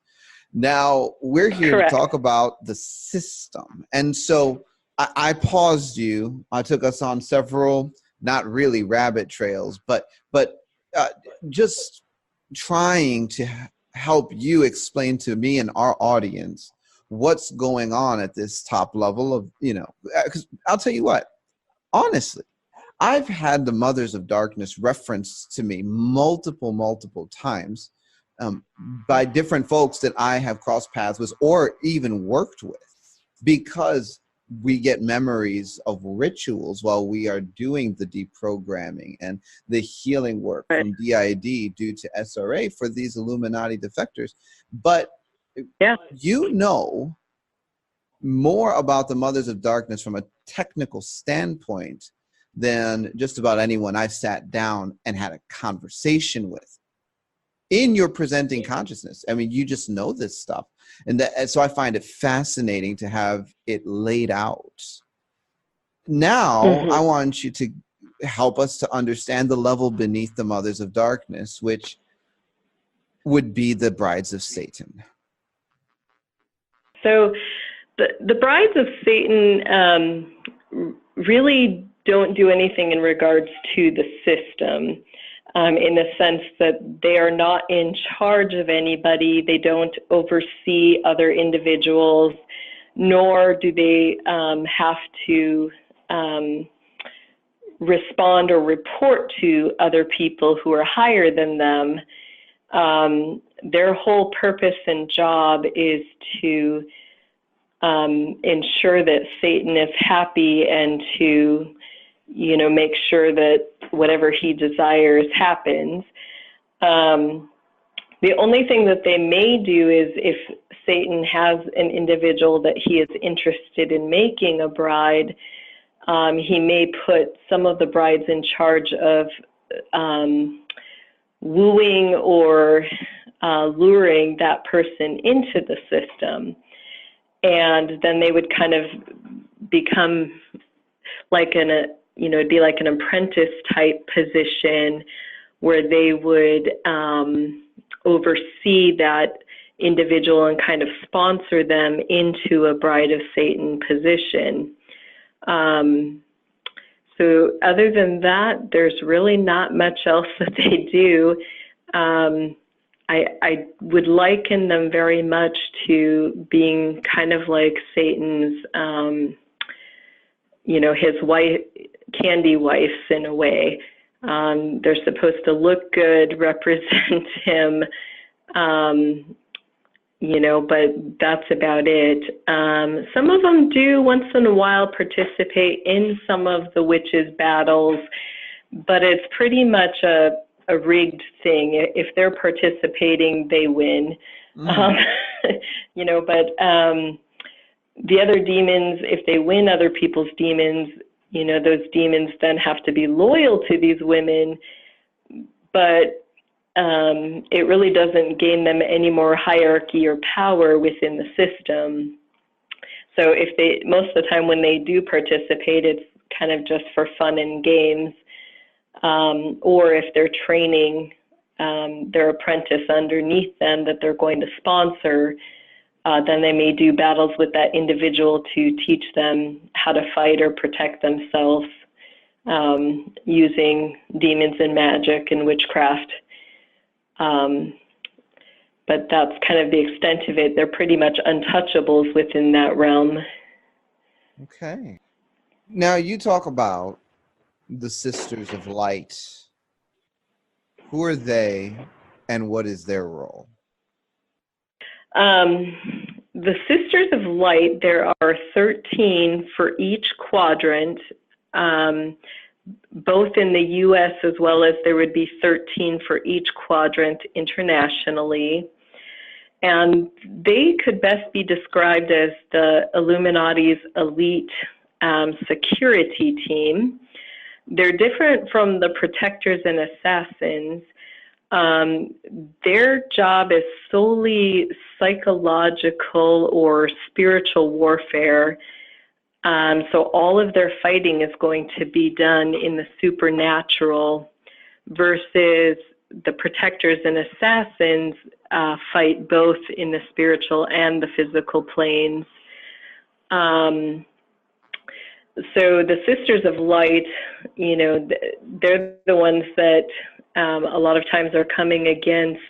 Now, we're here
Correct.
to talk about the system. And so I paused you. I took us on several, not really rabbit trails, but uh, just trying to help you explain to me and our audience what's going on at this top level of, because I'll tell you what, honestly, I've had the Mothers of Darkness referenced to me multiple times by different folks that I have crossed paths with or even worked with, because we get memories of rituals while we are doing the deprogramming and the healing work
Right.
from DID due to SRA for these Illuminati defectors. But
Yeah.
you know more about the Mothers of Darkness from a technical standpoint than just about anyone I've sat down and had a conversation with in your presenting consciousness. I mean, you just know this stuff. And so I find it fascinating to have it laid out. Now, I want you to help us to understand the level beneath the Mothers of Darkness, which would be the brides of Satan.
So the brides of Satan really don't do anything in regards to the system, in the sense that they are not in charge of anybody. They don't oversee other individuals, nor do they have to respond or report to other people who are higher than them. Their whole purpose and job is to ensure that Satan is happy and to, make sure that whatever he desires happens. The only thing that they may do is if Satan has an individual that he is interested in making a bride, he may put some of the brides in charge of wooing or luring that person into the system. And then they would kind of become like it'd be like an apprentice type position where they would oversee that individual and kind of sponsor them into a bride of Satan position. So other than that, there's really not much else that they do. I would liken them very much to being kind of like Satan's, his wife, candy wives in a way. They're supposed to look good, represent him, but that's about it. Some of them do once in a while participate in some of the witches' battles, but it's pretty much a rigged thing. If they're participating, they win. But the other demons, if they win other people's demons, those demons then have to be loyal to these women, but it really doesn't gain them any more hierarchy or power within the system. So most of the time when they do participate, it's kind of just for fun and games. Or if they're training their apprentice underneath them that they're going to sponsor, then they may do battles with that individual to teach them how to fight or protect themselves using demons and magic and witchcraft. But that's kind of the extent of it. They're pretty much untouchables within that realm.
Okay. Now you talk about the Sisters of Light. Who are they and what is their role?
The Sisters of Light, there are 13 for each quadrant, both in the U.S. as well as there would be 13 for each quadrant internationally. And they could best be described as the Illuminati's elite security team. They're different from the protectors and assassins. Their job is solely psychological or spiritual warfare. So all of their fighting is going to be done in the supernatural, versus the protectors and assassins fight both in the spiritual and the physical planes. so the Sisters of Light, you know, they're the ones that a lot of times are coming against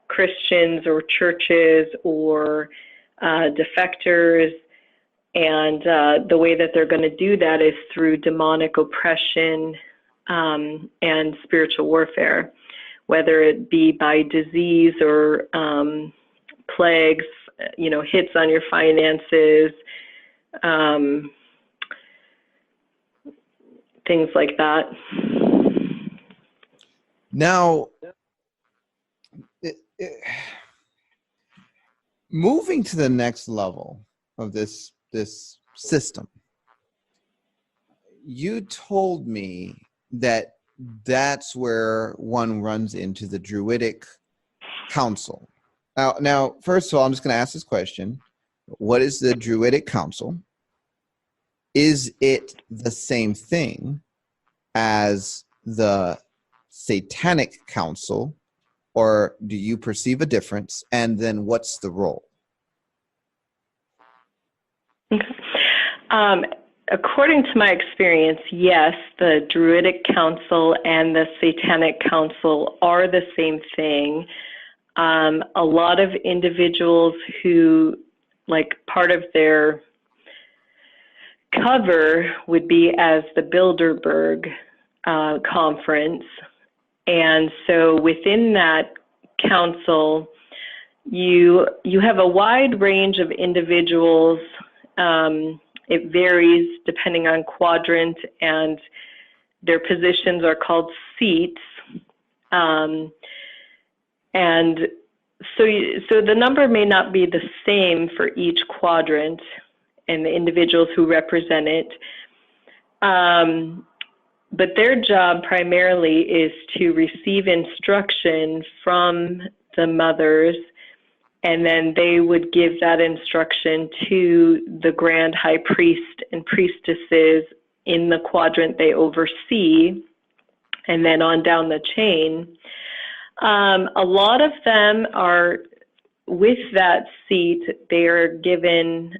Christians or churches or defectors. And the way that they're going to do that is through demonic oppression and spiritual warfare, whether it be by disease or plagues, you know, hits on your finances, things like that.
Now, moving to the next level of this system, you told me that that's where one runs into the Druidic Council. Now, first of all, I'm just going to ask this question. What is the Druidic Council? Is it the same thing as the Satanic Council, or do you perceive a difference? And then what's the role?
Okay. According to my experience, yes, the Druidic Council and the Satanic Council are the same thing. A lot of individuals who, like, part of their cover would be as the Bilderberg conference. And so within that council, you have a wide range of individuals. It varies depending on quadrant, and their positions are called seats. And so the number may not be the same for each quadrant and the individuals who represent it. But their job primarily is to receive instruction from the mothers, and then they would give that instruction to the grand high priest and priestesses in the quadrant they oversee, and then on down the chain. A lot of them are, with that seat, they are given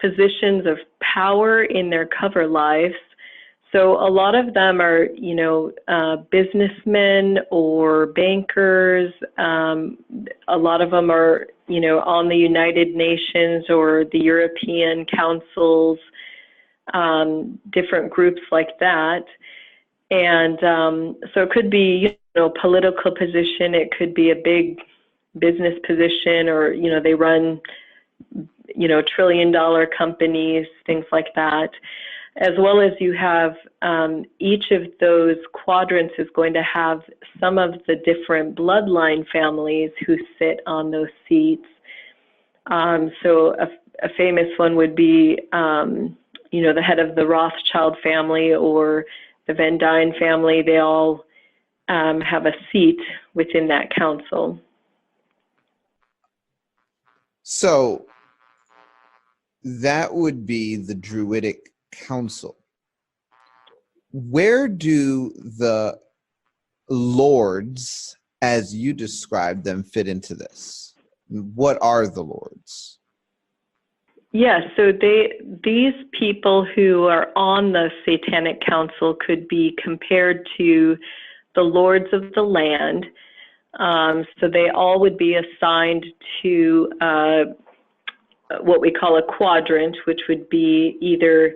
positions of power in their cover lives. So a lot of them are, you know, businessmen or bankers. A lot of them are, you know, on the United Nations or the European councils, different groups like that. And so it could be, you know, political position. It could be a big business position, or, you know, they run, you know, trillion-dollar companies, things like that. As well as you have each of those quadrants is going to have some of the different bloodline families who sit on those seats. So a famous one would be, you know, the head of the Rothschild family or the Van Dyne family. They all have a seat within that council.
So that would be the Druidic Council. Where do the lords, as you described them, fit into this? What are the lords?
Yeah, so these people who are on the Satanic Council could be compared to the lords of the land. So they all would be assigned to what we call a quadrant, which would be either,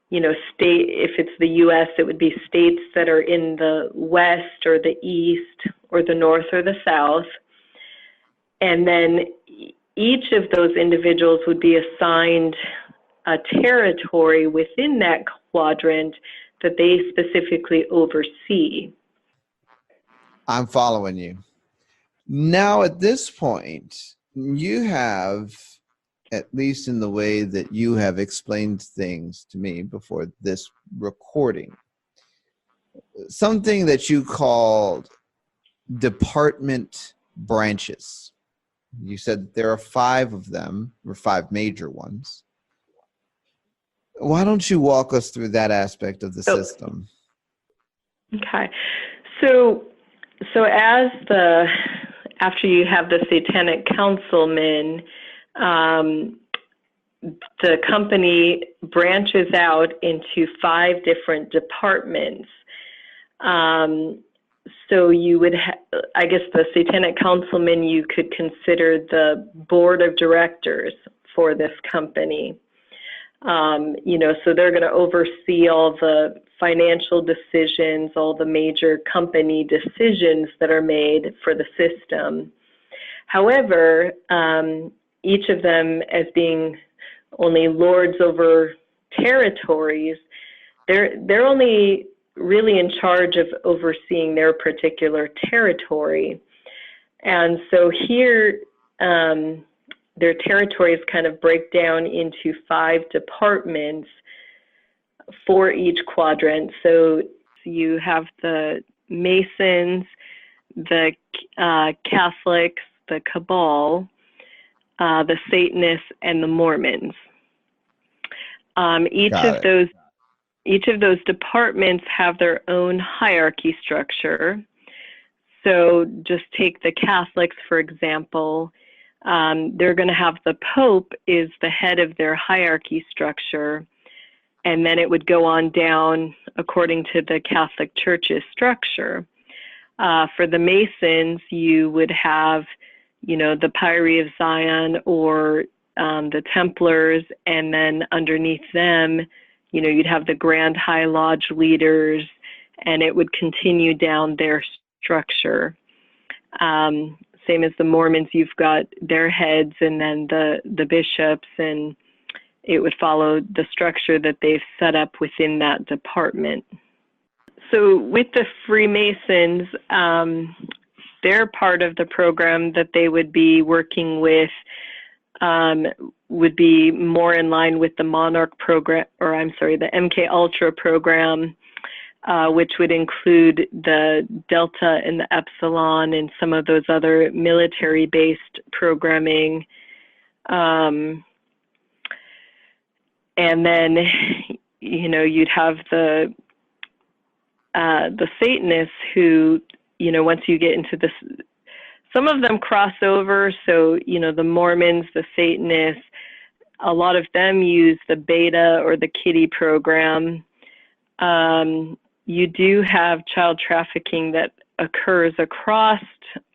you know, state, if it's the U.S., it would be states that are in the west or the east or the north or the south. And then each of those individuals would be assigned a territory within that quadrant that they specifically oversee.
I'm following you. Now, at this point, you have, at least in the way that you have explained things to me before this recording, something that you called department branches. You said there are 5 of them, or 5 major ones. Why don't you walk us through that aspect of the system?
Okay. So after you have the Satanic Councilmen, the company branches out into 5 different departments. So you would, I guess the Satanic Councilman, you could consider the board of directors for this company. So they're going to oversee all the financial decisions, all the major company decisions that are made for the system. However, each of them, as being only lords over territories, they're only really in charge of overseeing their particular territory. And so here, their territories kind of break down into 5 departments for each quadrant. So you have the Masons, the Catholics, the Cabal, the Satanists, and the Mormons. Each of those departments have their own hierarchy structure. So just take the Catholics, for example. They're going to have the Pope is the head of their hierarchy structure, and then it would go on down according to the Catholic Church's structure. For the Masons, you would have, the Pyre of Zion or the Templars, and then underneath them, you'd have the Grand High Lodge leaders, and it would continue down their structure. Same as the Mormons, you've got their heads and then the bishops, and it would follow the structure that they've set up within that department. So with the Freemasons, their part of the program that they would be working with would be more in line with the Monarch program, the MK Ultra program, which would include the Delta and the Epsilon and some of those other military-based programming. And then, you'd have the Satanists who, once you get into this, some of them cross over. So, the Mormons, the Satanists, a lot of them use the Beta or the Kitty program. You do have child trafficking that occurs across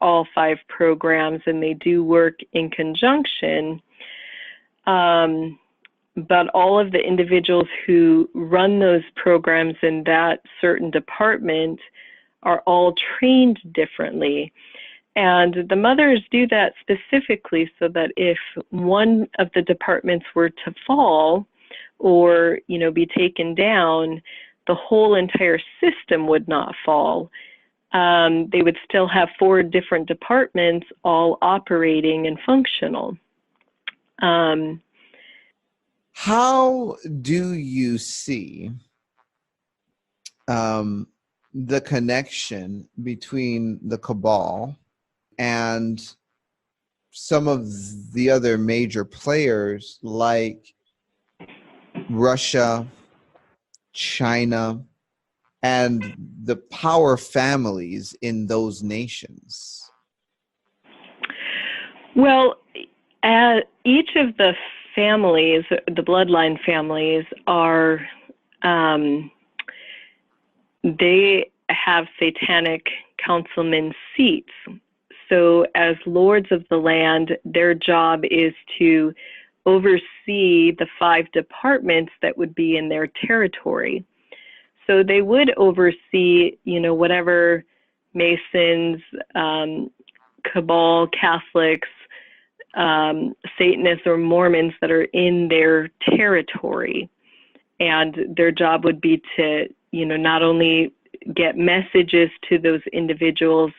all 5 programs, and they do work in conjunction. But all of the individuals who run those programs in that certain department are all trained differently. And the mothers do that specifically so that if one of the departments were to fall or, be taken down, the whole entire system would not fall. They would still have 4 different departments all operating and functional.
How do you see the connection between the Cabal and some of the other major players like Russia, China, and the power families in those nations?
Well, each of the families, the bloodline families, are, they have Satanic Councilman seats. So as lords of the land, their job is to oversee the 5 departments that would be in their territory. So they would oversee, whatever Masons, Cabal, Catholics, Satanists, or Mormons that are in their territory. And their job would be to, not only get messages to those individuals,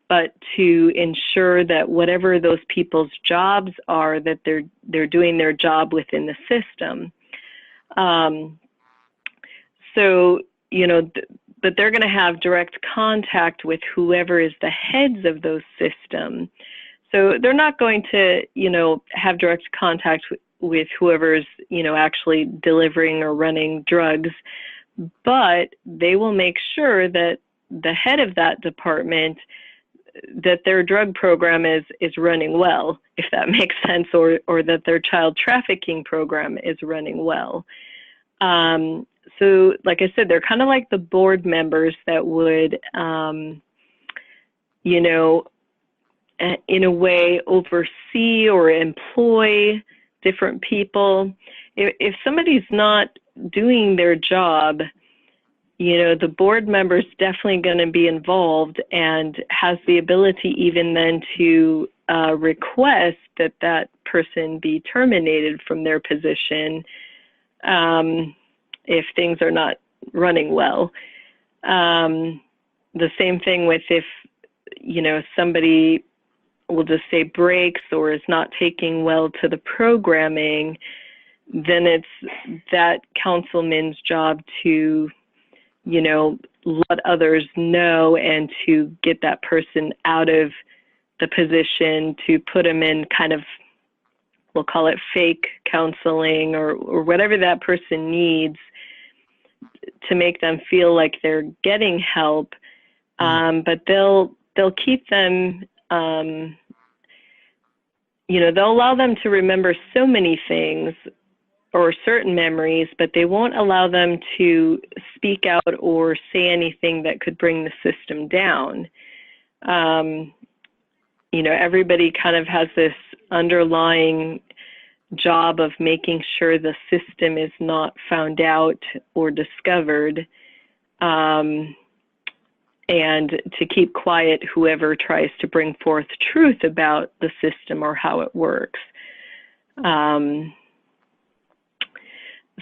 but to ensure that whatever those people's jobs are, that they're doing their job within the system. But they're going to have direct contact with whoever is the heads of those systems. So they're not going to, have direct contact with whoever's, actually delivering or running drugs, but they will make sure that the head of that department, that their drug program is running well, if that makes sense, or that their child trafficking program is running well. So like I said, they're kind of like the board members that would, you know, in a way oversee or employ different people. If somebody's not doing their job, you know, the board member's definitely going to be involved and has the ability even then to request that that person be terminated from their position if things are not running well. The same thing with if, you know, somebody will just say breaks or is not taking well to the programming, then it's that councilman's job to, you know, let others know and to get that person out of the position, to put them in kind of, we'll call it fake counseling or whatever that person needs to make them feel like they're getting help. But they'll keep them, you know, they'll allow them to remember so many things or certain memories, but they won't allow them to speak out or say anything that could bring the system down. You know, everybody kind of has this underlying job of making sure the system is not found out or discovered, and to keep quiet whoever tries to bring forth truth about the system or how it works.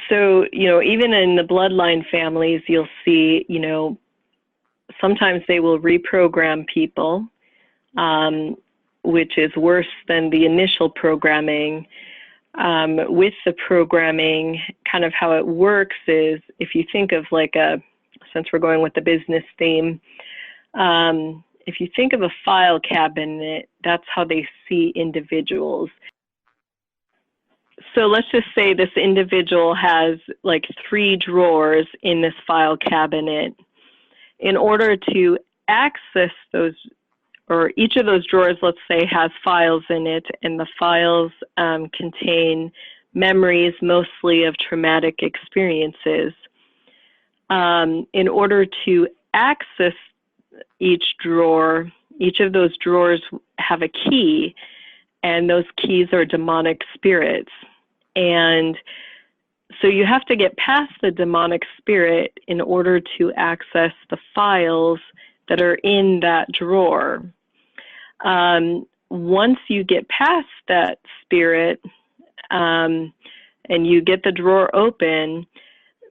So, you know, even in the bloodline families, you'll see, you know, sometimes they will reprogram people, which is worse than the initial programming. With the programming, kind of how it works is, if you think of like since we're going with the business theme, if you think of a file cabinet, that's how they see individuals. So let's just say this individual has like 3 drawers in this file cabinet. In order to access those, or each of those drawers, let's say, has files in it, and the files contain memories, mostly of traumatic experiences. In order to access each drawer, each of those drawers have a key, and those keys are demonic spirits. And so you have to get past the demonic spirit in order to access the files that are in that drawer. Once you get past that spirit and you get the drawer open,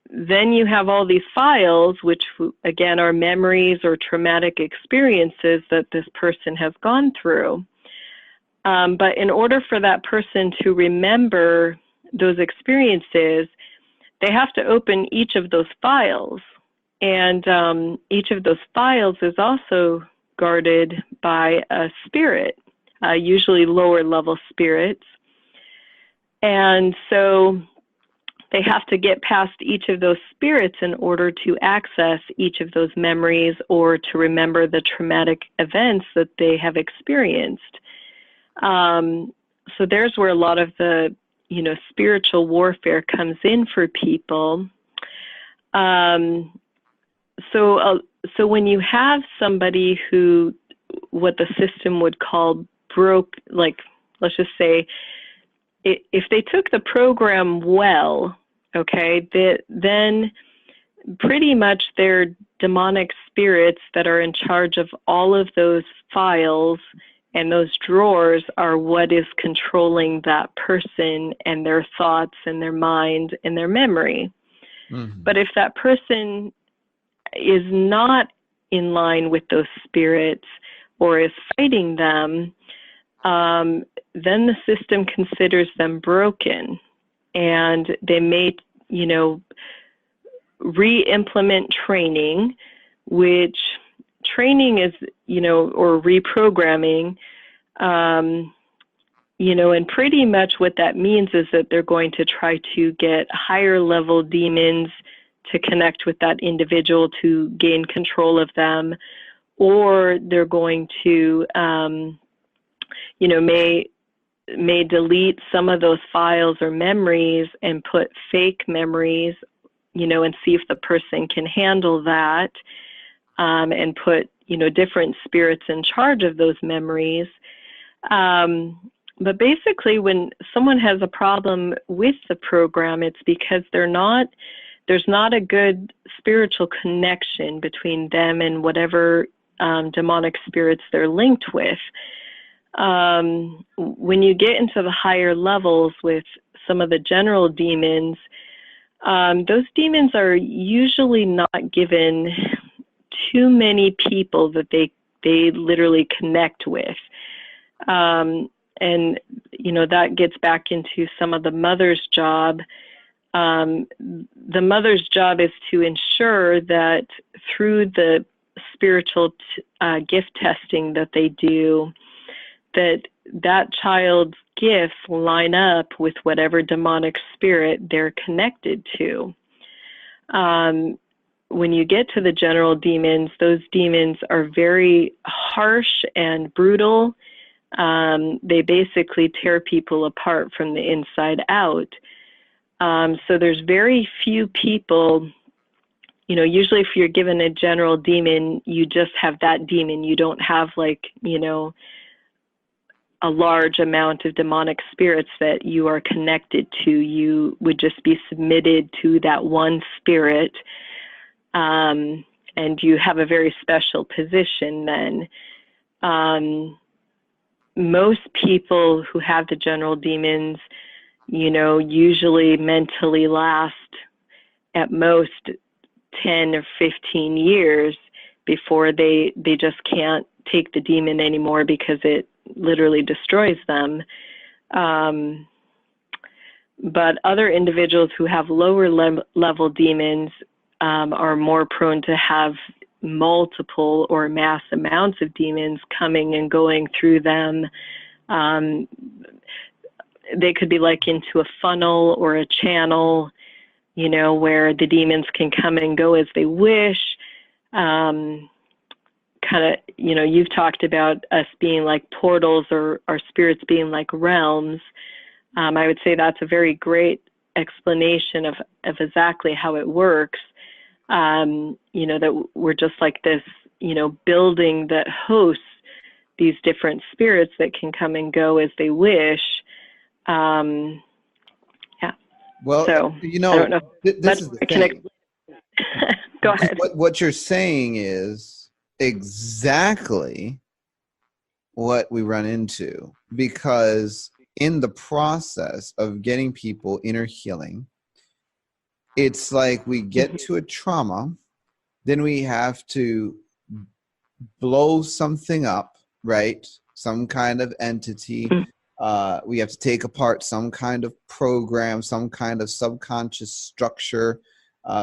then you have all these files, which again are memories or traumatic experiences that this person has gone through. But in order for that person to remember those experiences, they have to open each of those files. And each of those files is also guarded by a spirit, usually lower level spirits. And so they have to get past each of those spirits in order to access each of those memories or to remember the traumatic events that they have experienced. So there's where a lot of the, you know, spiritual warfare comes in for people. So when you have somebody who, what the system would call broke, like, let's just say, if they took the program well, okay, then pretty much they're demonic spirits that are in charge of all of those files, and those drawers are what is controlling that person and their thoughts and their mind and their memory. Mm-hmm. But if that person is not in line with those spirits or is fighting them, then the system considers them broken, and they may, you know, re-implement training, which training is, you know, or reprogramming, you know, and pretty much what that means is that they're going to try to get higher level demons to connect with that individual to gain control of them, or they're going to, may delete some of those files or memories and put fake memories, and see if the person can handle that, and put, different spirits in charge of those memories. But basically, when someone has a problem with the program, it's because there's not a good spiritual connection between them and whatever demonic spirits they're linked with. When you get into the higher levels with some of the general demons, those demons are usually not given too many people that they literally connect with. And, that gets back into some of the mother's job. The mother's job is to ensure that through the spiritual gift testing that they do, that child's gifts line up with whatever demonic spirit they're connected to. When you get to the general demons, those demons are very harsh and brutal. They basically tear people apart from the inside out. So there's very few people, usually if you're given a general demon, you just have that demon. You don't have a large amount of demonic spirits that you are connected to. You would just be submitted to that one spirit, and you have a very special position then. Most people who have the general demons, usually mentally last at most 10 or 15 years before they just can't take the demon anymore because it literally destroys them. But other individuals who have lower level demons are more prone to have multiple or mass amounts of demons coming and going through them. They could be like into a funnel or a channel, where the demons can come and go as they wish. You've talked about us being like portals or our spirits being like realms. I would say that's a very great explanation of exactly how it works. That we're just like this, building that hosts these different spirits that can come and go as they wish. Yeah.
Well,
so, I don't know.
This is the thing.
Go ahead.
What you're saying is exactly what we run into, because in the process of getting people inner healing, it's like we get to a trauma, then we have to blow something up, right? Some kind of entity. We have to take apart some kind of program, some kind of subconscious structure.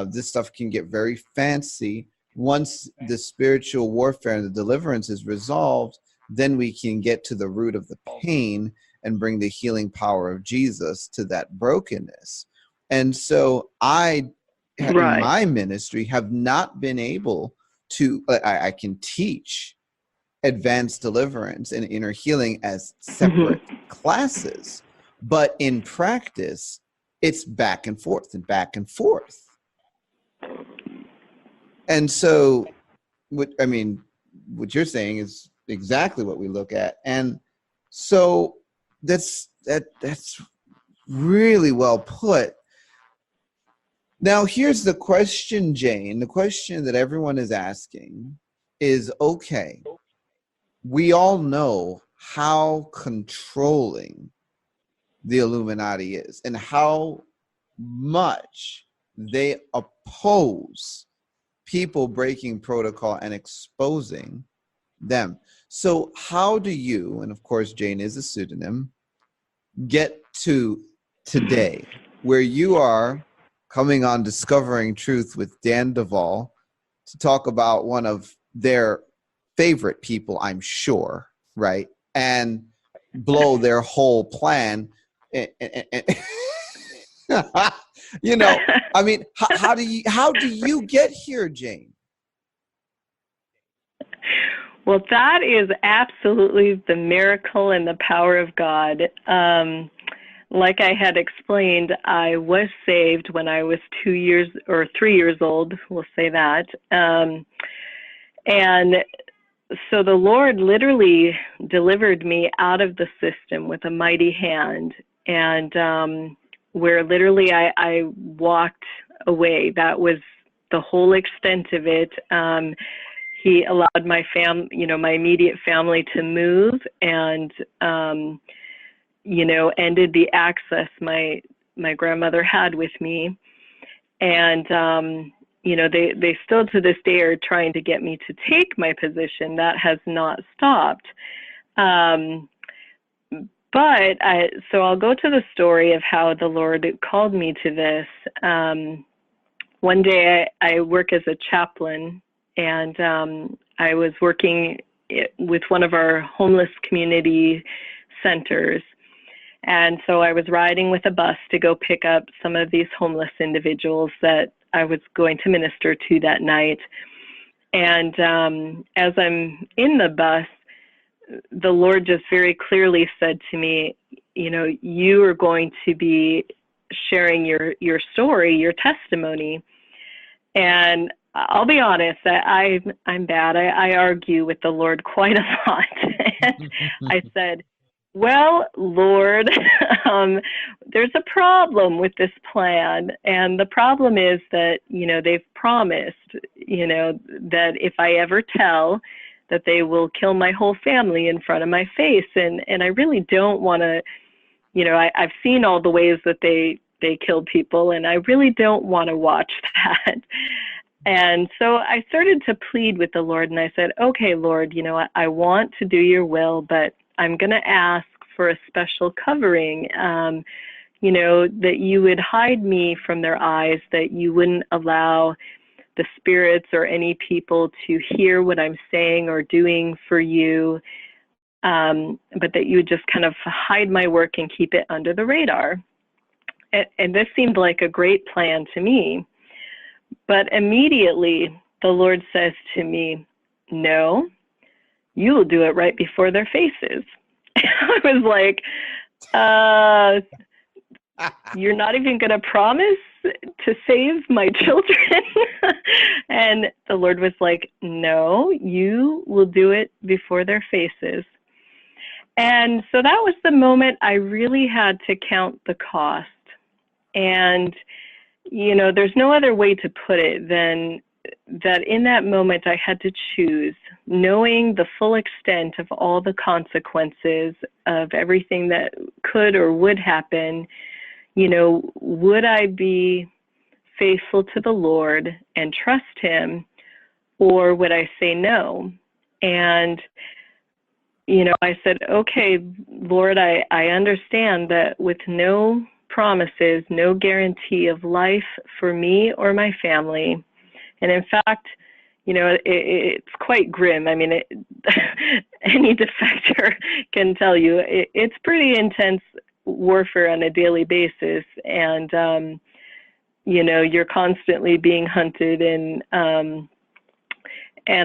This stuff can get very fancy. Once the spiritual warfare and the deliverance is resolved, then we can get to the root of the pain and bring the healing power of Jesus to that brokenness. And so in my ministry, have not been able to, I can teach advanced deliverance and inner healing as separate classes, but in practice, it's back and forth and back and forth. And so, what you're saying is exactly what we look at. And so that's really well put. Now, here's the question, Jane. The question that everyone is asking is, okay, we all know how controlling the Illuminati is and how much they oppose people breaking protocol and exposing them. So how do you, and of course Jane is a pseudonym, get to today where you are coming on Discovering Truth with Dan Duvall to talk about one of their favorite people, I'm sure, right? And blow their whole plan. How do you get here, Jane?
Well, that is absolutely the miracle and the power of God. Like I had explained, I was saved when I was 2 years or 3 years old, we'll say that. And so the Lord literally delivered me out of the system with a mighty hand, and where literally I walked away. That was the whole extent of it. He allowed my my immediate family to move, and ended the access my grandmother had with me. And they still to this day are trying to get me to take my position. That has not stopped. So I'll go to the story of how the Lord called me to this. One day I work as a chaplain, and I was working with one of our homeless community centers. And so I was riding with a bus to go pick up some of these homeless individuals that I was going to minister to that night. And as I'm in the bus, the Lord just very clearly said to me, you are going to be sharing your story, your testimony. And I'll be honest, I'm bad. I argue with the Lord quite a lot. And I said, well, Lord, there's a problem with this plan. And the problem is that, they've promised, that if I ever tell, that they will kill my whole family in front of my face. And I really don't want to, I've seen all the ways that they kill people, and I really don't want to watch that. And so I started to plead with the Lord, and I said, okay, Lord, I want to do your will, but I'm going to ask for a special covering, that you would hide me from their eyes, that you wouldn't allow the spirits or any people to hear what I'm saying or doing for you, but that you would just kind of hide my work and keep it under the radar. And this seemed like a great plan to me. But immediately the Lord says to me, no, you will do it right before their faces. I was like, you're not even going to promise to save my children? And the Lord was like, no, you will do it before their faces. And so that was the moment I really had to count the cost. And, there's no other way to put it than that in that moment I had to choose, knowing the full extent of all the consequences of everything that could or would happen. Would I be faithful to the Lord and trust him, or would I say no? And, I said, okay, Lord, I understand that with no promises, no guarantee of life for me or my family. And in fact, it's quite grim. I mean, any defector can tell you it's pretty intense warfare on a daily basis. And, you're constantly being hunted. And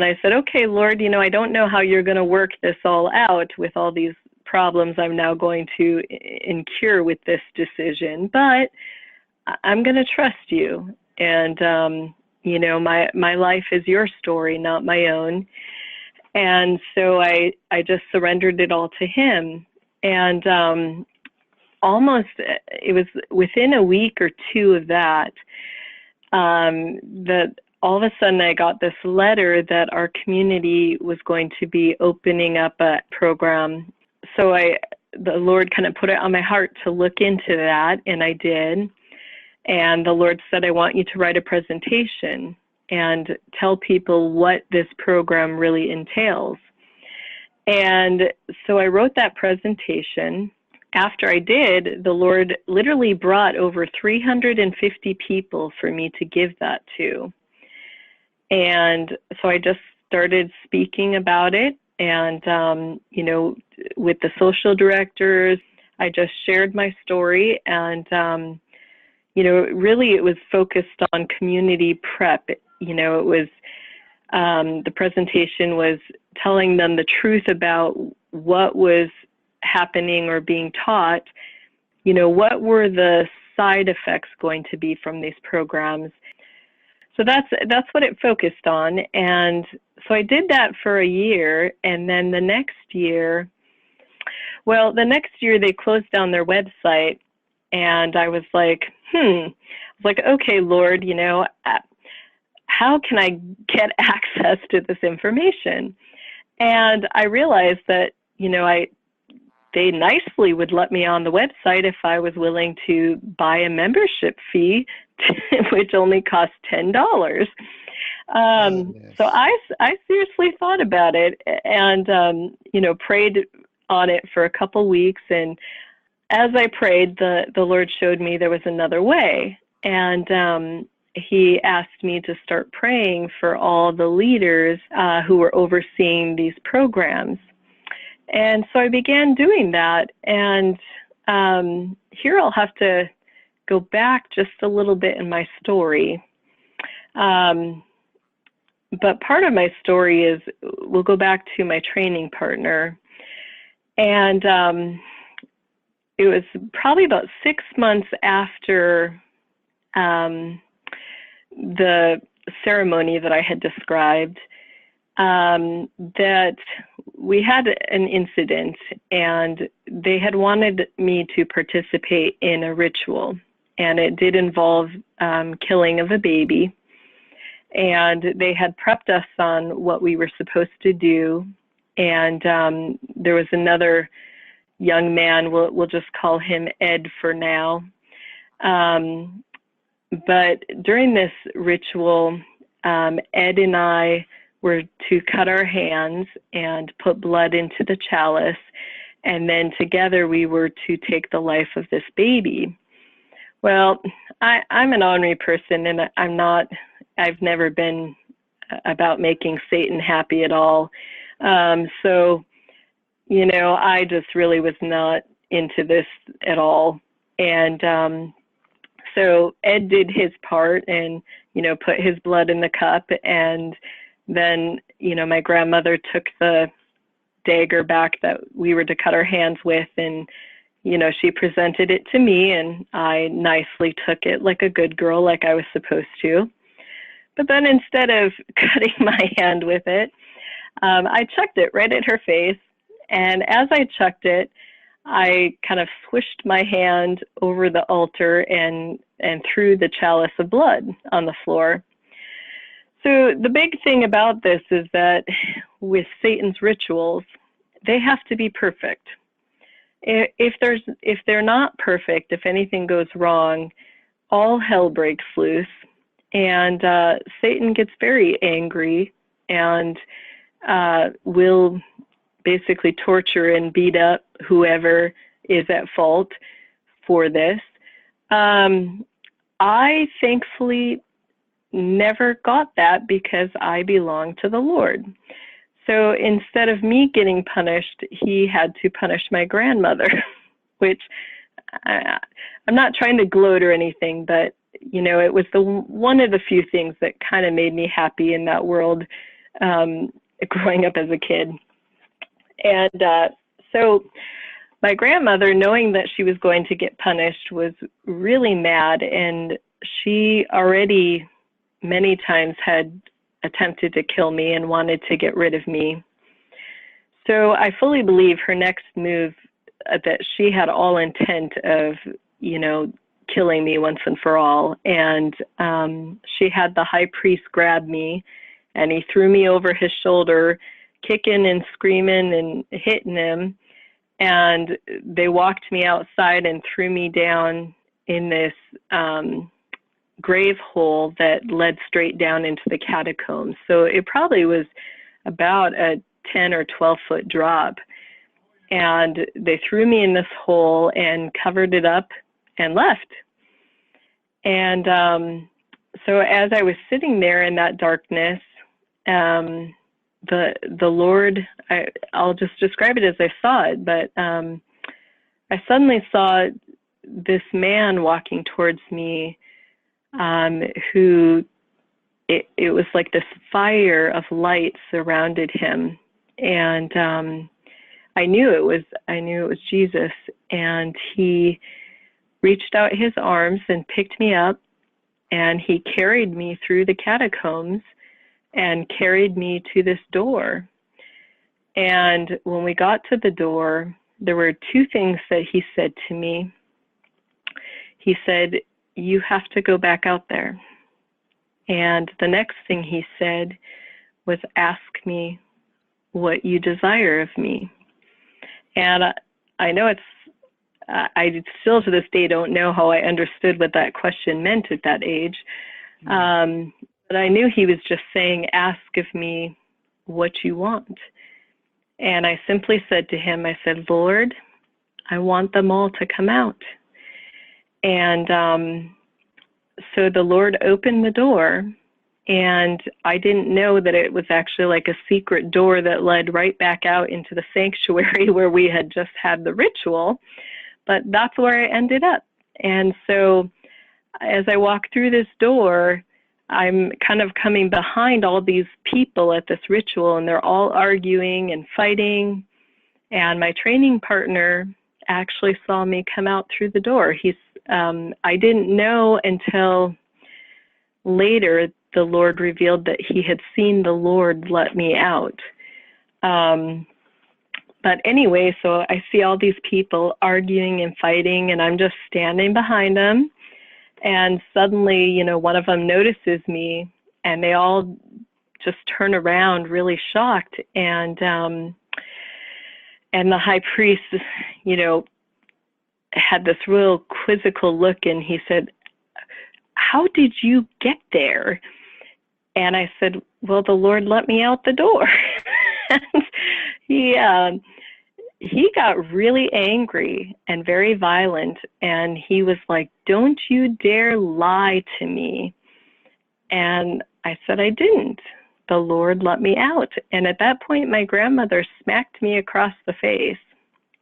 I said, okay, Lord, I don't know how you're going to work this all out with all these problems I'm now going to incur with this decision, but I'm going to trust you. And, my life is your story, not my own. And so I just surrendered it all to him. And it was within a week or two of that, that all of a sudden I got this letter that our community was going to be opening up a program. So the Lord kind of put it on my heart to look into that, and I did. And the Lord said, I want you to write a presentation and tell people what this program really entails. And so I wrote that presentation. After I did, the Lord literally brought over 350 people for me to give that to. And so I just started speaking about it. And, with the social directors, I just shared my story. And, really it was focused on community prep. It was The presentation was telling them the truth about what was happening or being taught. You know, what were the side effects going to be from these programs? So that's what it focused on. And so I did that for a year, and then the next year they closed down their website, and I was like, okay, Lord, you know, how can I get access to this information? And I realized that, you know, they nicely would let me on the website if I was willing to buy a membership fee, which only cost $10. So I seriously thought about it and, you know, prayed on it for a couple weeks. And as I prayed, the Lord showed me there was another way. And he asked me to start praying for all the leaders who were overseeing these programs. And so I began doing that. And here I'll have to go back just a little bit in my story. But part of my story is, we'll go back to my training partner. And it was probably about 6 months after the ceremony that I had described, that we had an incident, and they had wanted me to participate in a ritual, and it did involve killing of a baby. And they had prepped us on what we were supposed to do. And there was another young man, we'll just call him Ed for now. But during this ritual, Ed and I were to cut our hands and put blood into the chalice, and then together we were to take the life of this baby. Well, I'm an ornery person, and I've never been about making Satan happy at all. So, you know, I just really was not into this at all. And so Ed did his part and, you know, put his blood in the cup. And then, you know, my grandmother took the dagger back that we were to cut our hands with, and, you know, she presented it to me, and I nicely took it like a good girl, like I was supposed to. But then instead of cutting my hand with it, I chucked it right at her face. And as I chucked it, I kind of swished my hand over the altar and threw the chalice of blood on the floor. So the big thing about this is that with Satan's rituals, they have to be perfect. If they're not perfect, if anything goes wrong, all hell breaks loose, and Satan gets very angry and will basically torture and beat up whoever is at fault for this. I thankfully never got that because I belong to the Lord. So instead of me getting punished, he had to punish my grandmother, which I'm not trying to gloat or anything, but, you know, it was one of the few things that kind of made me happy in that world growing up as a kid. And so my grandmother, knowing that she was going to get punished, was really mad, and she already many times had attempted to kill me and wanted to get rid of me. So I fully believe her next move, that she had all intent of, you know, killing me once and for all. And she had the high priest grab me, and he threw me over his shoulder, kicking and screaming and hitting him. And they walked me outside and threw me down in this grave hole that led straight down into the catacombs. So it probably was about a 10 or 12 foot drop. And they threw me in this hole and covered it up and left. And so as I was sitting there in that darkness, the Lord, I'll just describe it as I saw it, but I suddenly saw this man walking towards me, who it was like this fire of light surrounded him. And I knew it was Jesus. And he reached out his arms and picked me up, and he carried me through the catacombs and carried me to this door. And when we got to the door, there were two things that he said to me. He said, "You have to go back out there." And the next thing he said was, "Ask me what you desire of me." And I know I still to this day don't know how I understood what that question meant at that age. But I knew he was just saying, "Ask of me what you want." And I simply said to him, I said, "Lord, I want them all to come out." And so the Lord opened the door, and I didn't know that it was actually like a secret door that led right back out into the sanctuary where we had just had the ritual, but that's where I ended up. And so as I walk through this door, I'm kind of coming behind all these people at this ritual, and they're all arguing and fighting. And my training partner actually saw me come out through the door. I didn't know until later the Lord revealed that he had seen the Lord let me out. But anyway, so I see all these people arguing and fighting, and I'm just standing behind them. And suddenly, one of them notices me, and they all just turn around really shocked. And the high priest, had this real quizzical look, and he said, "How did you get there?" And I said, "Well, the Lord let me out the door." And he got really angry and very violent, and he was like, "Don't you dare lie to me." And I said, "I didn't. The Lord let me out." And at that point, my grandmother smacked me across the face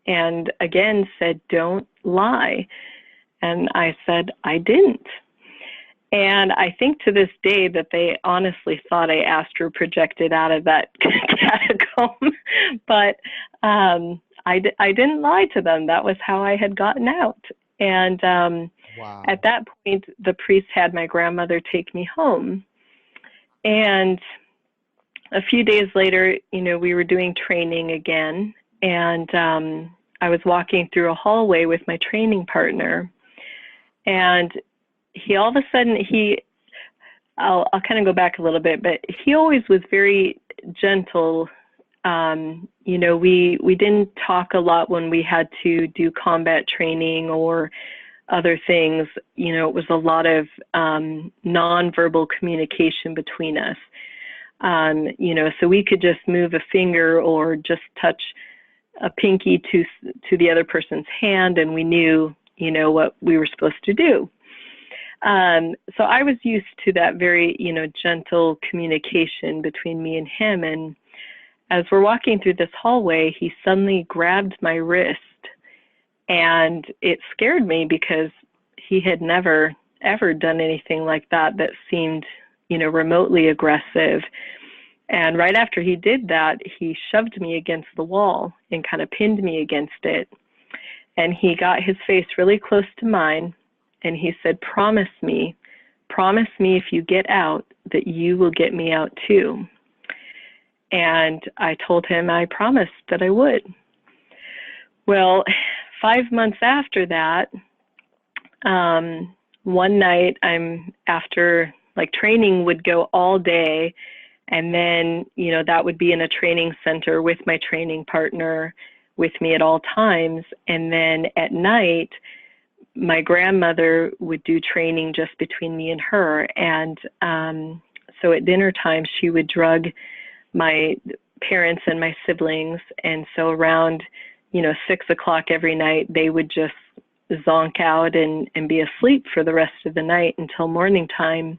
and again said, "Don't lie." And I said, "I didn't." And I think to this day that they honestly thought I astral projected out of that catacomb. But I didn't lie to them. That was how I had gotten out. And
Wow.
at that point, the priest had my grandmother take me home. And a few days later, we were doing training again. And I was walking through a hallway with my training partner. And he all of a sudden, I'll kind of go back a little bit, but he always was very gentle. We didn't talk a lot when we had to do combat training or other things. It was a lot of nonverbal communication between us. So we could just move a finger or just touch a pinky to the other person's hand, and we knew, what we were supposed to do. So I was used to that very, gentle communication between me and him. And as we're walking through this hallway, he suddenly grabbed my wrist, and it scared me because he had never, ever done anything like that seemed, remotely aggressive. And right after he did that, he shoved me against the wall and kind of pinned me against it. And he got his face really close to mine, and he said, promise me if you get out that you will get me out too." And I told him I promised that I would. Well, 5 months after that, one night after training would go all day, and then, that would be in a training center with my training partner with me at all times. And then at night, my grandmother would do training just between me and her. And so at dinner time, she would drug my parents and my siblings. And so around, 6 o'clock every night, they would just zonk out and be asleep for the rest of the night until morning time.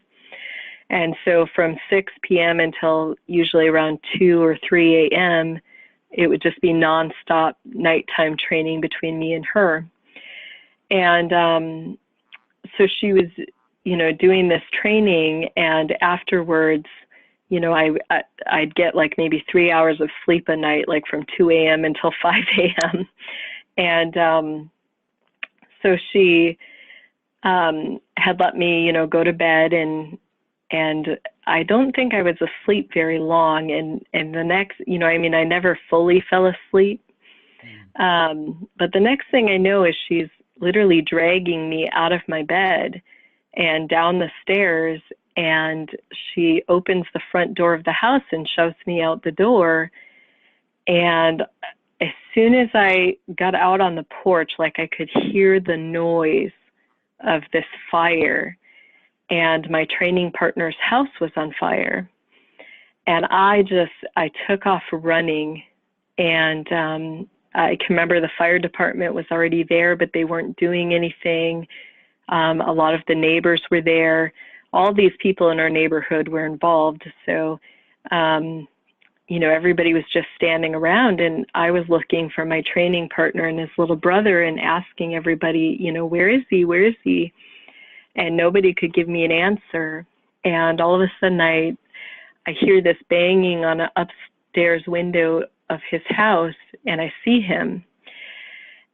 And so from 6 p.m. until usually around 2 or 3 a.m., it would just be nonstop nighttime training between me and her. And so she was doing this training, and afterwards, I'd get like maybe 3 hours of sleep a night, like from 2 a.m. until 5 a.m. And so she had let me, go to bed, and I don't think I was asleep very long. And the next, I never fully fell asleep. But the next thing I know is she's literally dragging me out of my bed and down the stairs, and she opens the front door of the house and shoves me out the door. And as soon as I got out on the porch, like, I could hear the noise of this fire, and my training partner's house was on fire. And I took off running, and I can remember the fire department was already there, but they weren't doing anything. A lot of the neighbors were there. All these people in our neighborhood were involved. So, everybody was just standing around, and I was looking for my training partner and his little brother and asking everybody, where is he? Where is he? And nobody could give me an answer. And all of a sudden I hear this banging on an upstairs window of his house, and I see him.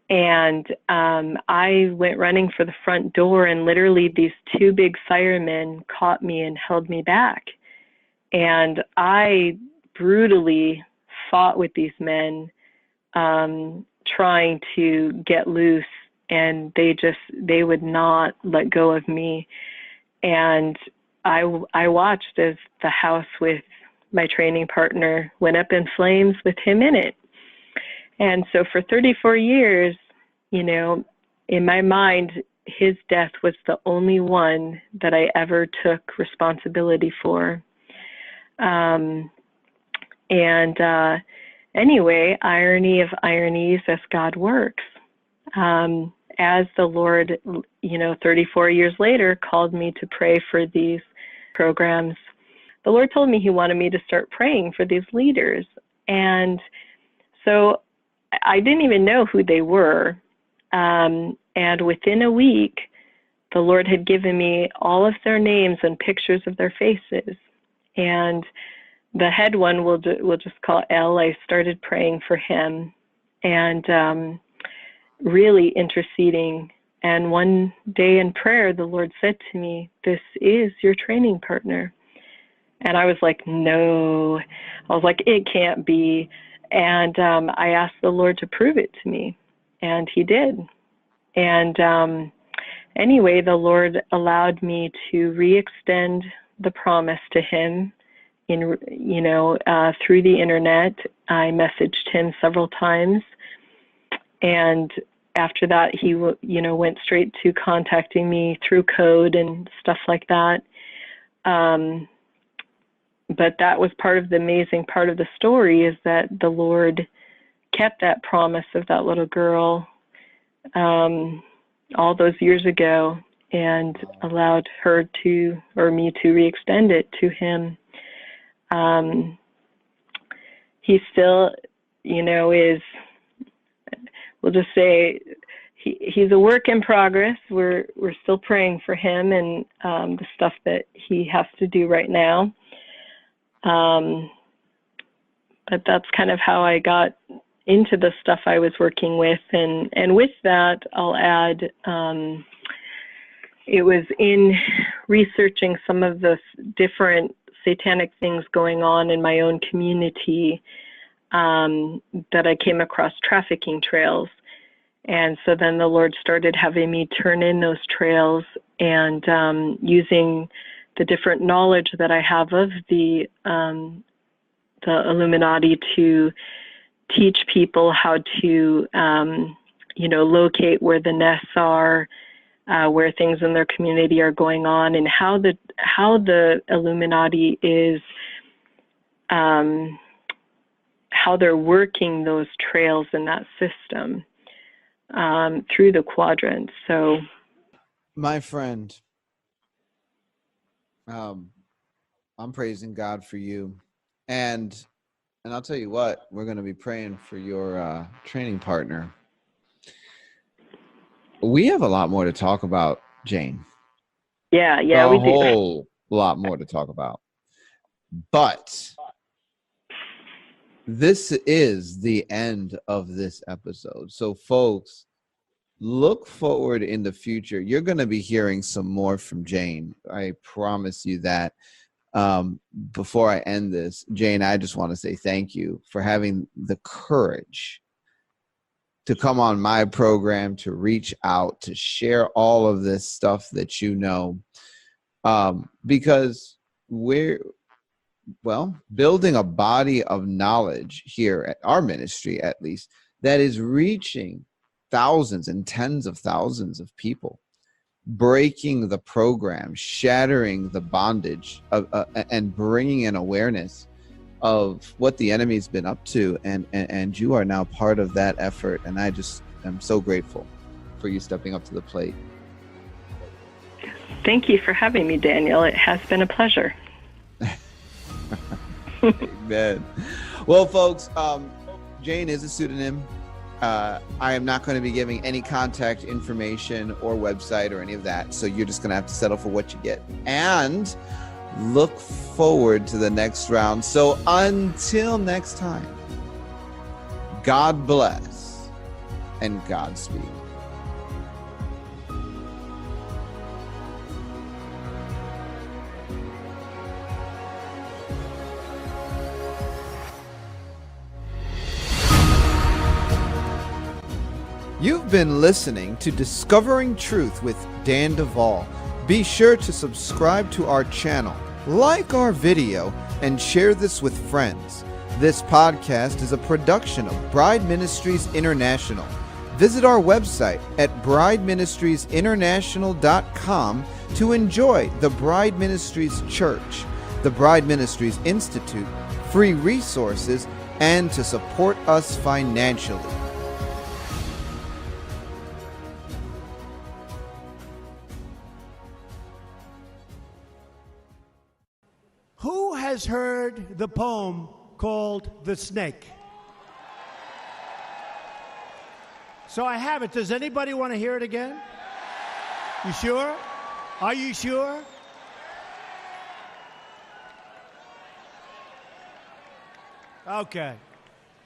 And I went running for the front door, and literally these two big firemen caught me and held me back. And I brutally fought with these men, trying to get loose, and they would not let go of me. And I watched as the house with my training partner went up in flames with him in it. And so for 34 years, in my mind, his death was the only one that I ever took responsibility for. Anyway, irony of ironies, as God works. As the Lord, 34 years later, called me to pray for these programs, the Lord told me he wanted me to start praying for these leaders. And so I didn't even know who they were. And within a week, the Lord had given me all of their names and pictures of their faces. And the head one we'll just call L. I started praying for him and really interceding. And one day in prayer, the Lord said to me, "This is your training partner." And I was like, no. I was like, it can't be. And I asked the Lord to prove it to me, and he did. And anyway, the Lord allowed me to re-extend the promise to him through the internet. I messaged him several times, and after that, he went straight to contacting me through code and stuff like that. But that was part of the amazing part of the story, is that the Lord kept that promise of that little girl all those years ago, and allowed me to re-extend it to him. He still, is, we'll just say, he's a work in progress. We're still praying for him and the stuff that he has to do right now. But that's kind of how I got into the stuff I was working with. And with that, I'll add, it was in researching some of the different satanic things going on in my own community that I came across trafficking trails. And so then the Lord started having me turn in those trails, and using the different knowledge that I have of the Illuminati to teach people how to, locate where the nests are, where things in their community are going on, and how the Illuminati is, how they're working those trails in that system through the quadrants. So,
my friend, I'm praising God for you, and I'll tell you what, we're going to be praying for your training partner. We have a lot more to talk about, Jane.
Yeah,
a
we do.
whole lot more to talk about. But this is the end of this episode. So, folks, look forward in the future. You're going to be hearing some more from Jane. I promise you that. Before I end this, Jane, I just want to say thank you for having the courage to come on my program, to reach out, to share all of this stuff that you know, because we're, well, building a body of knowledge here at our ministry, at least, that is reaching thousands and tens of thousands of people, breaking the program, shattering the bondage of, and bringing an awareness of what the enemy's been up to, and you are now part of that effort, and I just am so grateful for you stepping up to the plate.
Thank you for having me, Daniel. It has been a pleasure.
Amen. Well, folks, Jane is a pseudonym. I am not going to be giving any contact information or website or any of that, so you're just going to have to settle for what you get and look forward to the next round. So until next time, God bless and Godspeed. You've been listening to Discovering Truth with Dan Duvall. Be sure to subscribe to our channel, like our video, and share this with friends. This podcast is a production of Bride Ministries International. Visit our website at brideministriesinternational.com to enjoy the Bride Ministries Church, the Bride Ministries Institute, free resources, and to support us financially.
Who has heard the poem called The Snake? So I have it. Does anybody want to hear it again? You sure? Are you sure? Okay.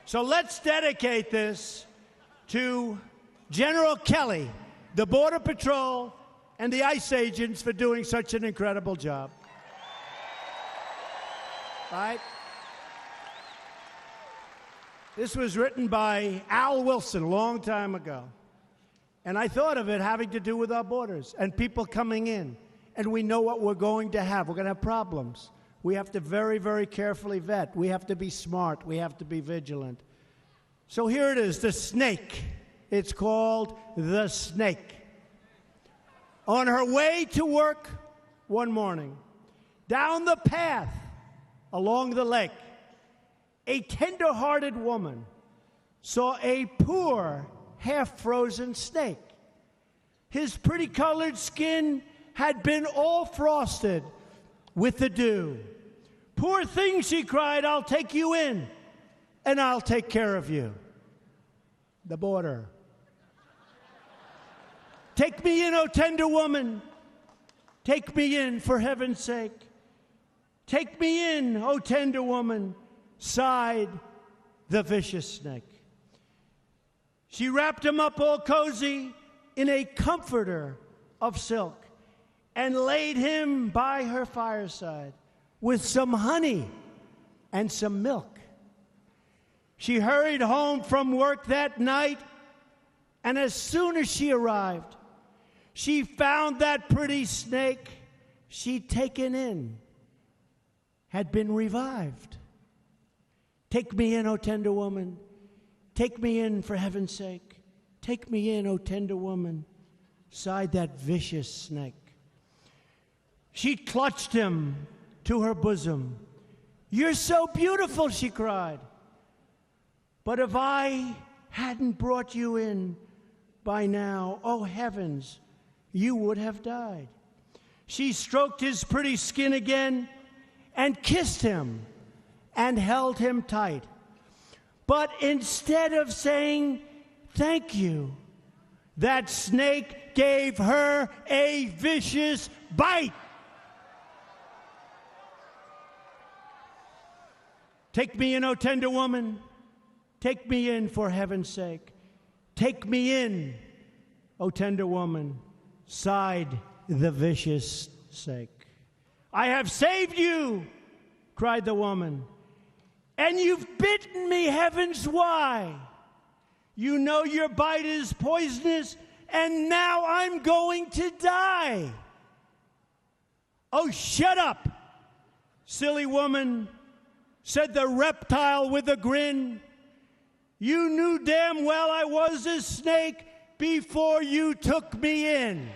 So let's dedicate this to General Kelly, the Border Patrol, and the ICE agents for doing such an incredible job. Right? This was written by Al Wilson a long time ago. And I thought of it having to do with our borders and people coming in. And we know what we're going to have. We're going to have problems. We have to very, very carefully vet. We have to be smart. We have to be vigilant. So here it is, the snake. It's called The Snake. On her way to work one morning, down the path along the lake, a tender-hearted woman saw a poor, half-frozen snake. His pretty-colored skin had been all frosted with the dew. "Poor thing," she cried, "I'll take you in, and I'll take care of you." The border. "Take me in, O tender woman. Take me in, for heaven's sake. Take me in, O tender woman," sighed the vicious snake. She wrapped him up all cozy in a comforter of silk and laid him by her fireside with some honey and some milk. She hurried home from work that night, and as soon as she arrived, she found that pretty snake she'd taken in had been revived. "Take me in, O tender woman. Take me in, for heaven's sake. Take me in, O tender woman," sighed that vicious snake. She clutched him to her bosom. "You're so beautiful," she cried. "But if I hadn't brought you in by now, oh heavens, you would have died." She stroked his pretty skin again and kissed him and held him tight. But instead of saying thank you, That snake gave her a vicious bite. Take me in, O tender woman. Take me in for heaven's sake. Take me in, O tender woman, sighed the vicious snake. I have saved you, cried the woman, and you've bitten me, heavens why? You know your bite is poisonous, and now I'm going to die. Oh, shut up, silly woman, said the reptile with a grin. You knew damn well I was a snake before you took me in.